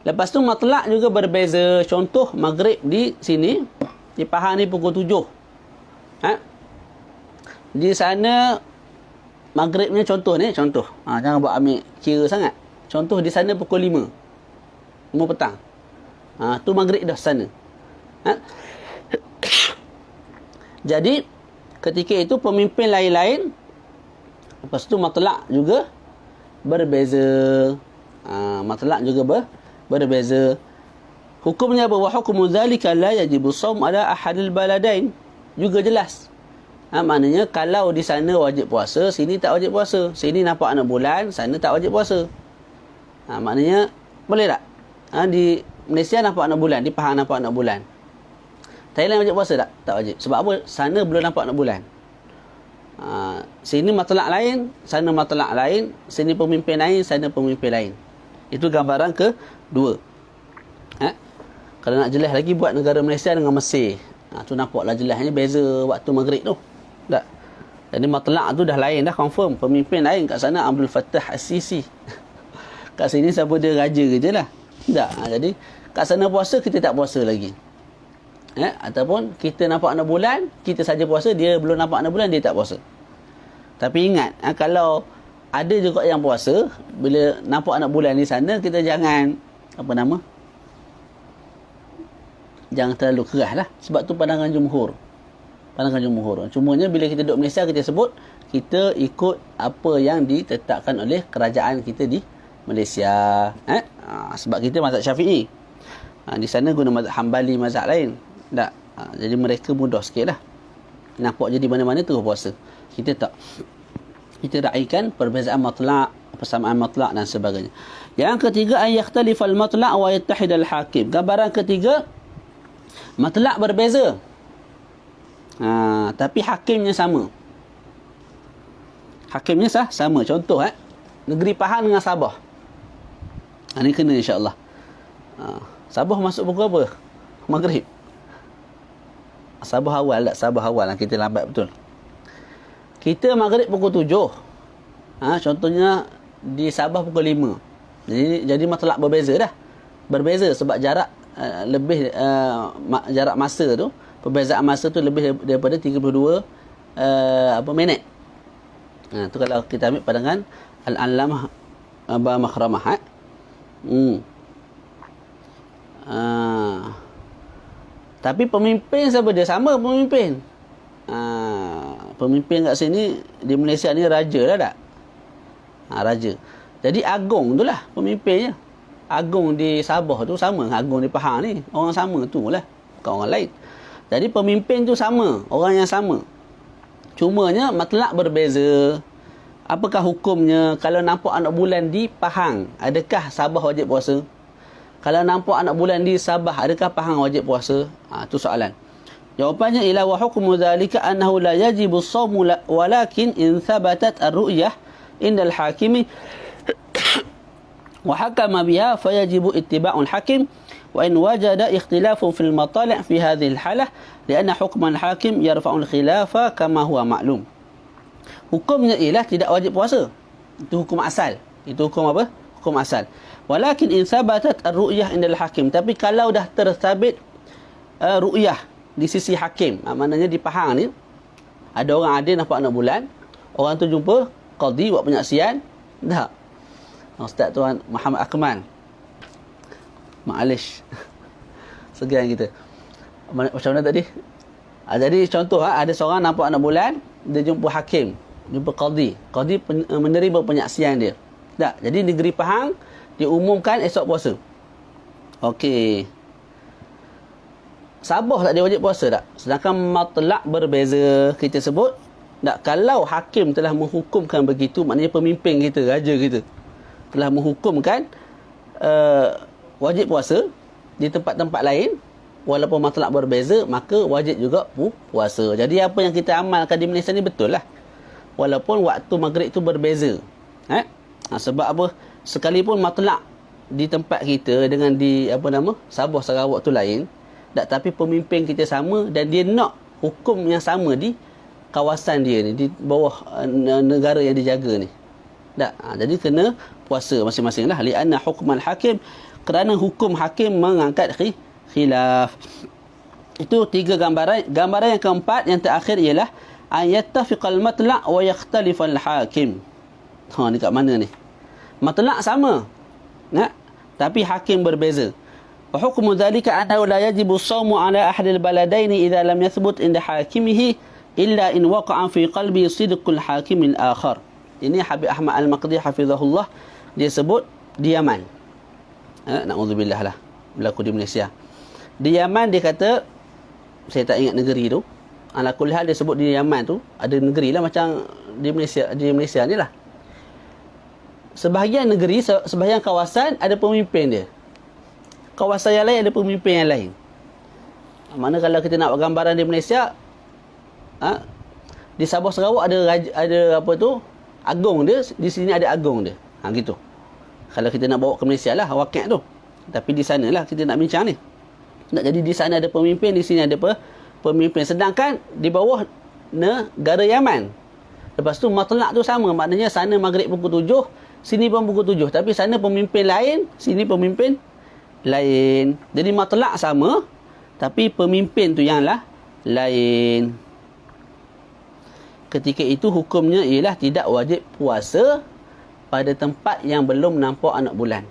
Lepas tu matlak juga berbeza. Contoh maghrib di sini, di Pahang ni pukul 7. Di sana maghribnya contoh. Jangan buat ambil kira sangat. Contoh di sana pukul 5 petang. Tu maghrib dah sana. Jadi ketika itu pemimpin lain-lain. Lepas tu matlak juga berbeza. Matlak juga berbeza. Hukumnya apa? Wa hukmu dzalika la yajibu shaum ala ahadil baladain. Juga jelas. Maknanya kalau di sana wajib puasa, sini tak wajib puasa. Sini nampak anak bulan, sana tak wajib puasa. Maknanya boleh tak? Di Malaysia nampak anak bulan, di Pahang nampak anak bulan. Thailand wajib puasa tak? Tak wajib. Sebab apa? Sana belum nampak anak bulan. Sini matlak lain, sana matlak lain, sini pemimpin lain, sana pemimpin lain. Itu gambaran kedua. Kalau nak jelas lagi, buat negara Malaysia dengan Mesir. Tu nampaklah jelasnya beza waktu maghrib tu. Tak? Jadi matlak tu dah lain dah, confirm. Pemimpin lain. Kat sana Abdul Fattah As-Sisi. Kat sini siapa dia, raja ke je lah. Tak? Jadi kat sana puasa, kita tak puasa lagi. Ataupun kita nampak anak bulan, kita saja puasa, dia belum nampak anak bulan, dia tak puasa. Tapi ingat, kalau ada juga yang puasa, bila nampak anak bulan di sana, kita jangan jangan terlalu keras lah. Sebab tu pandangan jumhur. Cumanya bila kita duduk Malaysia, kita sebut kita ikut apa yang ditetapkan oleh kerajaan kita di Malaysia. Sebab kita mazhab Syafi'i. Di sana guna mazhab Hambali, mazhab lain. Tak. Jadi mereka mudah sikit lah. Nampak jadi mana-mana terus puasa. Kita tak. Kita raikan perbezaan matlak, persamaan matlak dan sebagainya. Yang ketiga, ay yakhtalifal matlak wa yattahidal hakim. Gambaran ketiga, matlak berbeza. Tapi hakimnya sama. Hakimnya sama. Contoh, negeri Pahang dengan Sabah. Ini kena insya-Allah. Sabah masuk pukul apa? Maghrib. Sabah awal kita lambat betul. Kita maghrib pukul 7. Contohnya di Sabah pukul 5. Jadi matlak berbeza dah. Berbeza sebab jarak lebih jarak masa tu, perbezaan masa tu lebih daripada 32 minit. Tu kalau kita ambil pandangan Al-Allamah Makhramah. Tapi pemimpin siapa dia? Sama pemimpin. Pemimpin kat sini di Malaysia ni raja lah tak? Raja. Jadi agung tu lah pemimpinnya. Agung di Sabah tu sama dengan agung di Pahang ni. Orang sama tu lah, bukan orang lain. Jadi pemimpin tu sama, orang yang sama. Cumanya matlak berbeza. Apakah hukumnya kalau nampak anak bulan di Pahang, adakah Sabah wajib puasa? Kalau nampak anak bulan di Sabah, adakah Pahang wajib puasa? Itu soalan. Jawapannya ialah wa hukmu dzalika annahu la yajibu as-shawmu walakin in thabatat ar-ru'yah indal hakimi wa hakama biha fayajibu ittiba'ul hakim wa in wajada ikhtilafun fil matali' fi hadhihi al-halah lianna hukman al-hakim yarfa'ul khilafa kama huwa ma'lum. Hukumnya ialah tidak wajib puasa. Itu hukum asal. Itu hukum apa? Hukum asal. Walakin in thabatat ar-ru'yah indal hakim. Tapi kalau dah tersabit ru'yah di sisi hakim, maknanya di Pahang ni ada orang adil nampak anak bulan, orang tu jumpa qadi buat penyaksian, tak? Ustaz Tuan Muhammad Akmal, Maalish segan kita. Macam mana tadi? Jadi contoh, ada seorang nampak anak bulan, dia jumpa hakim, jumpa qadi menerima penyaksian dia. Tak? Jadi negeri Pahang diumumkan esok puasa. Okey. Sabah tak dia wajib puasa tak? Sedangkan matlak berbeza, kita sebut tak, kalau hakim telah menghukumkan begitu, maknanya pemimpin kita, raja kita telah menghukumkan wajib puasa di tempat-tempat lain, walaupun matlak berbeza, maka wajib juga puasa. Jadi apa yang kita amalkan di Malaysia ni betul lah, walaupun waktu maghrib tu berbeza. Sebab apa? Sekalipun matlak di tempat kita dengan di Sabah Sarawak tu lain, tapi pemimpin kita sama dan dia nak hukum yang sama di kawasan dia ni, di bawah negara yang dijaga ni. Jadi kena puasa masing-masing lah. Lianna hukman hakim, kerana hukum hakim mengangkat khilaf. Itu 3 gambaran. Gambaran yang keempat, yang terakhir ialah an yattafiqal matla' wa yakhtalifal hakim. Ni kat mana ni? Matlak sama, tapi hakim berbeza. Wa hukmu dhalika annahu la yajibu as-sawmu ala ahli al-baladain idza lam yathbut inda hakimihi illa in waqa'a fi qalbi sidqul hakim al-akhar. Ini Habib Ahmad Al-Maqdi hafizahullah, dia sebut di Yaman. Na'udzubillah lah, berlaku di Malaysia. Di Yaman dia kata, saya tak ingat negeri tu. Ala kulli hal dia sebut di Yaman tu ada negeri lah macam di Malaysia ni lah. Sebahagian negeri, sebahagian kawasan ada pemimpin dia. Kawasan yang lain ada pemimpin yang lain. Mana kalau kita nak buat gambaran di Malaysia, di Sabah Sarawak ada agung dia, di sini ada agung dia. Gitu. Kalau kita nak bawa ke Malaysia lah wakil tu. Tapi di sana lah kita nak bincang ni. Jadi di sana ada pemimpin, di sini ada pemimpin. Sedangkan di bawah negara Yaman, lepas tu matlak tu sama, maknanya sana maghrib pukul 7, sini pun pukul 7. Tapi sana pemimpin lain, sini pemimpin lain. Jadi matlak sama, tapi pemimpin tu yang lain. Ketika itu hukumnya ialah tidak wajib puasa pada tempat yang belum nampak anak bulan.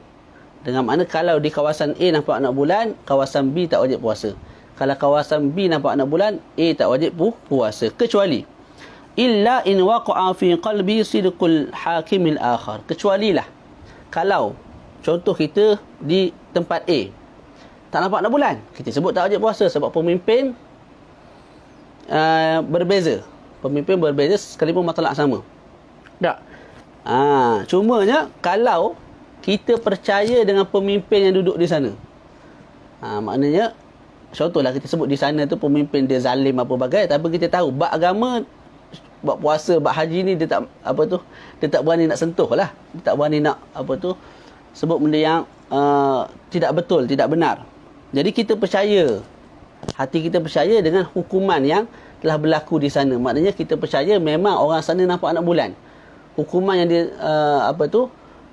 Dengan makna kalau di kawasan A nampak anak bulan, kawasan B tak wajib puasa. Kalau kawasan B nampak anak bulan, A tak wajib puasa. Kecuali illa in waqa'a fi qalbi sidqul hakimil akhar. Kecualilah kalau contoh kita di tempat A tak nampak anak bulan, kita sebut tak wajib puasa sebab pemimpin berbeza. Pemimpin berbeza sekalipun matlak sama. Tak. Cumanya kalau kita percaya dengan pemimpin yang duduk di sana. Maknanya contohlah kita sebut di sana tu pemimpin dia zalim apa bagai, tapi kita tahu bab agama, bab puasa, bab haji ni dia tak dia tak berani nak sentuh lah. Dia tak berani nak sebut benda yang tidak betul, tidak benar. Jadi kita percaya, hati kita percaya dengan hukuman yang telah berlaku di sana. Maknanya kita percaya memang orang sana nampak anak bulan. Hukuman yang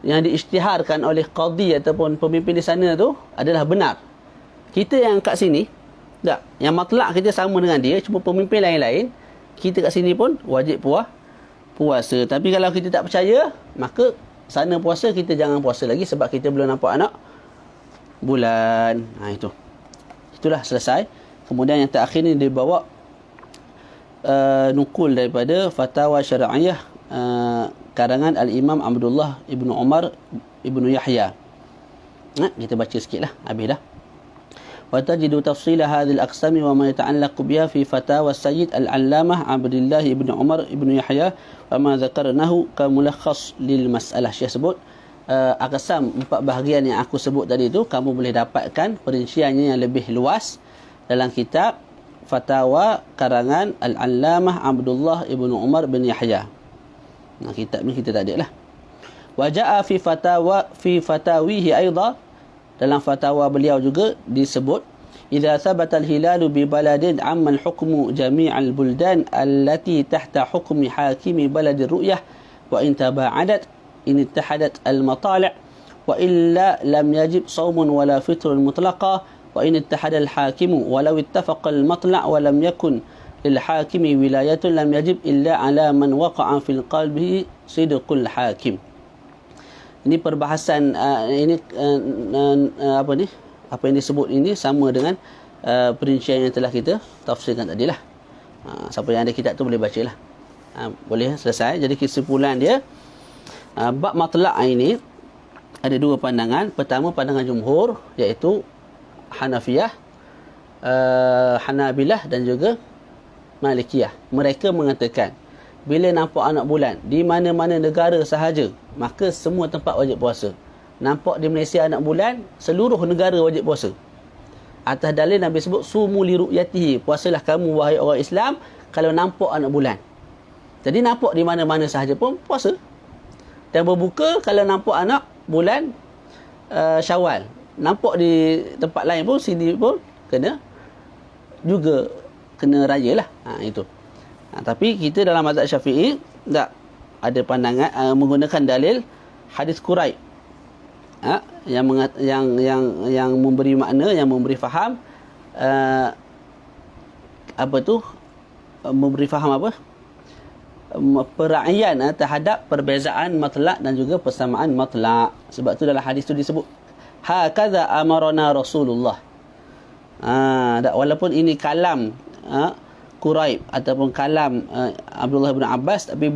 yang diisytiharkan oleh qadi ataupun pemimpin di sana tu adalah benar. Kita yang kat sini, yang matlak kita sama dengan dia, cuma pemimpin lain-lain, kita kat sini pun wajib puasa. Tapi kalau kita tak percaya, maka sana puasa, kita jangan puasa lagi sebab kita belum nampak bulan. Itu. Itulah selesai. Kemudian yang terakhir ni dia bawa nukul daripada fatwa syar'iyah karangan Al-Imam Abdullah Ibnu Umar Ibnu Yahya. Kita baca sikitlah, habis dah. وتجد تفصيل هذه الأقسام وما يتعلق بها في فتاوى السيد العلامة عبد الله بن عمر بن يحيى وما ذكرناه كملخص للمسألة. Syekh sebut aqsam, 4 bahagian yang aku sebut tadi tu kamu boleh dapatkan perinciannya yang lebih luas dalam kitab fatwa karangan Al-Allamah Abdullah ibn Umar bin Yahya. Kitab ni kita tak ada lah. Wa jaa fi fatawihi aidan, dalam fatwa beliau juga disebut idza thabata al-hilalu bi baladin amma al-hukmu jami' al-buldan allati tahta hukmi hakimi balad ar-ru'yah wa in taba'adat in ittahadat al-matali' wa illa lam yajib shawmun wala fitrun mutlaqa wa in ittahada al-hakimu walau ittafaqa al-matla' wa lam yakun lil-hakimi wilayatun lam yajib illa ala man waqa'a fil qalbihi sidqul hakim. Ini perbahasan apa yang disebut ini sama dengan perincian yang telah kita tafsirkan tadilah. Siapa yang ada kitab tu boleh bacalah. Boleh selesai. Jadi kesimpulan dia, bab matlaq ini ada 2 pandangan. Pertama pandangan jumhur, iaitu Hanafiyah, Hanabilah dan juga Malikiyah. Mereka mengatakan bila nampak anak bulan di mana-mana negara sahaja, maka semua tempat wajib puasa. Nampak di Malaysia anak bulan, seluruh negara wajib puasa. Atas dalil Nabi sebut sumu li ru'yatihi, puasalah kamu wahai orang Islam kalau nampak anak bulan. Jadi nampak di mana-mana sahaja pun puasa. Dan berbuka kalau nampak anak bulan Syawal. Nampak di tempat lain pun, sini pun kena juga kena raya lah. Itu. Tapi kita dalam mazhab Syafi'i tak ada pandangan menggunakan dalil hadis Quraib. Yang memberi makna, yang memberi faham memberi faham apa? Perayaan terhadap perbezaan matlaq dan juga persamaan matlaq. Sebab tu dalam hadis tu disebut hakadha amarana Rasulullah. Walaupun ini kalam Quraib ataupun kalam Abdullah bin Abbas, tapi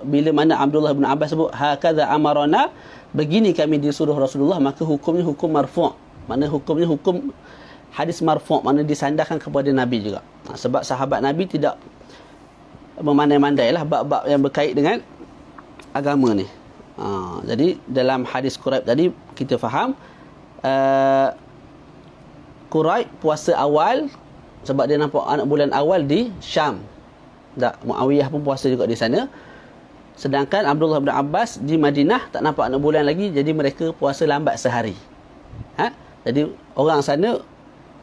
bila mana Abdullah bin Abbas sebut hakadha amarana, begini kami disuruh Rasulullah, maka hukumnya hukum marfu'. Mana hukumnya hukum hadis marfu', mana disandarkan kepada Nabi juga. Sebab sahabat Nabi tidak memandai-mandai lah bab-bab yang berkait dengan agama ni. Jadi dalam hadis Quraib tadi kita faham Quraib puasa awal sebab dia nampak anak bulan awal di Syam. Muawiyah pun puasa juga di sana. Sedangkan Abdullah bin Abbas di Madinah tak nampak anak bulan lagi, jadi mereka puasa lambat sehari. Jadi orang sana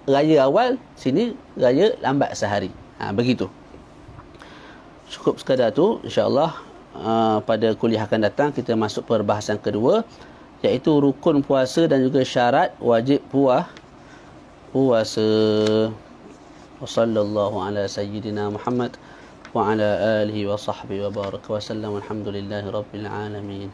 raya awal, sini raya lambat sehari. Begitu. Cukup sekadar tu. InsyaAllah pada kuliah akan datang kita masuk perbahasan kedua, iaitu rukun puasa dan juga syarat wajib puasa. Wassallallahu ala sayyidina Muhammad wa ala alihi wa sahbihi wa baraka wa sallam. Alhamdulillahi rabbil alamin.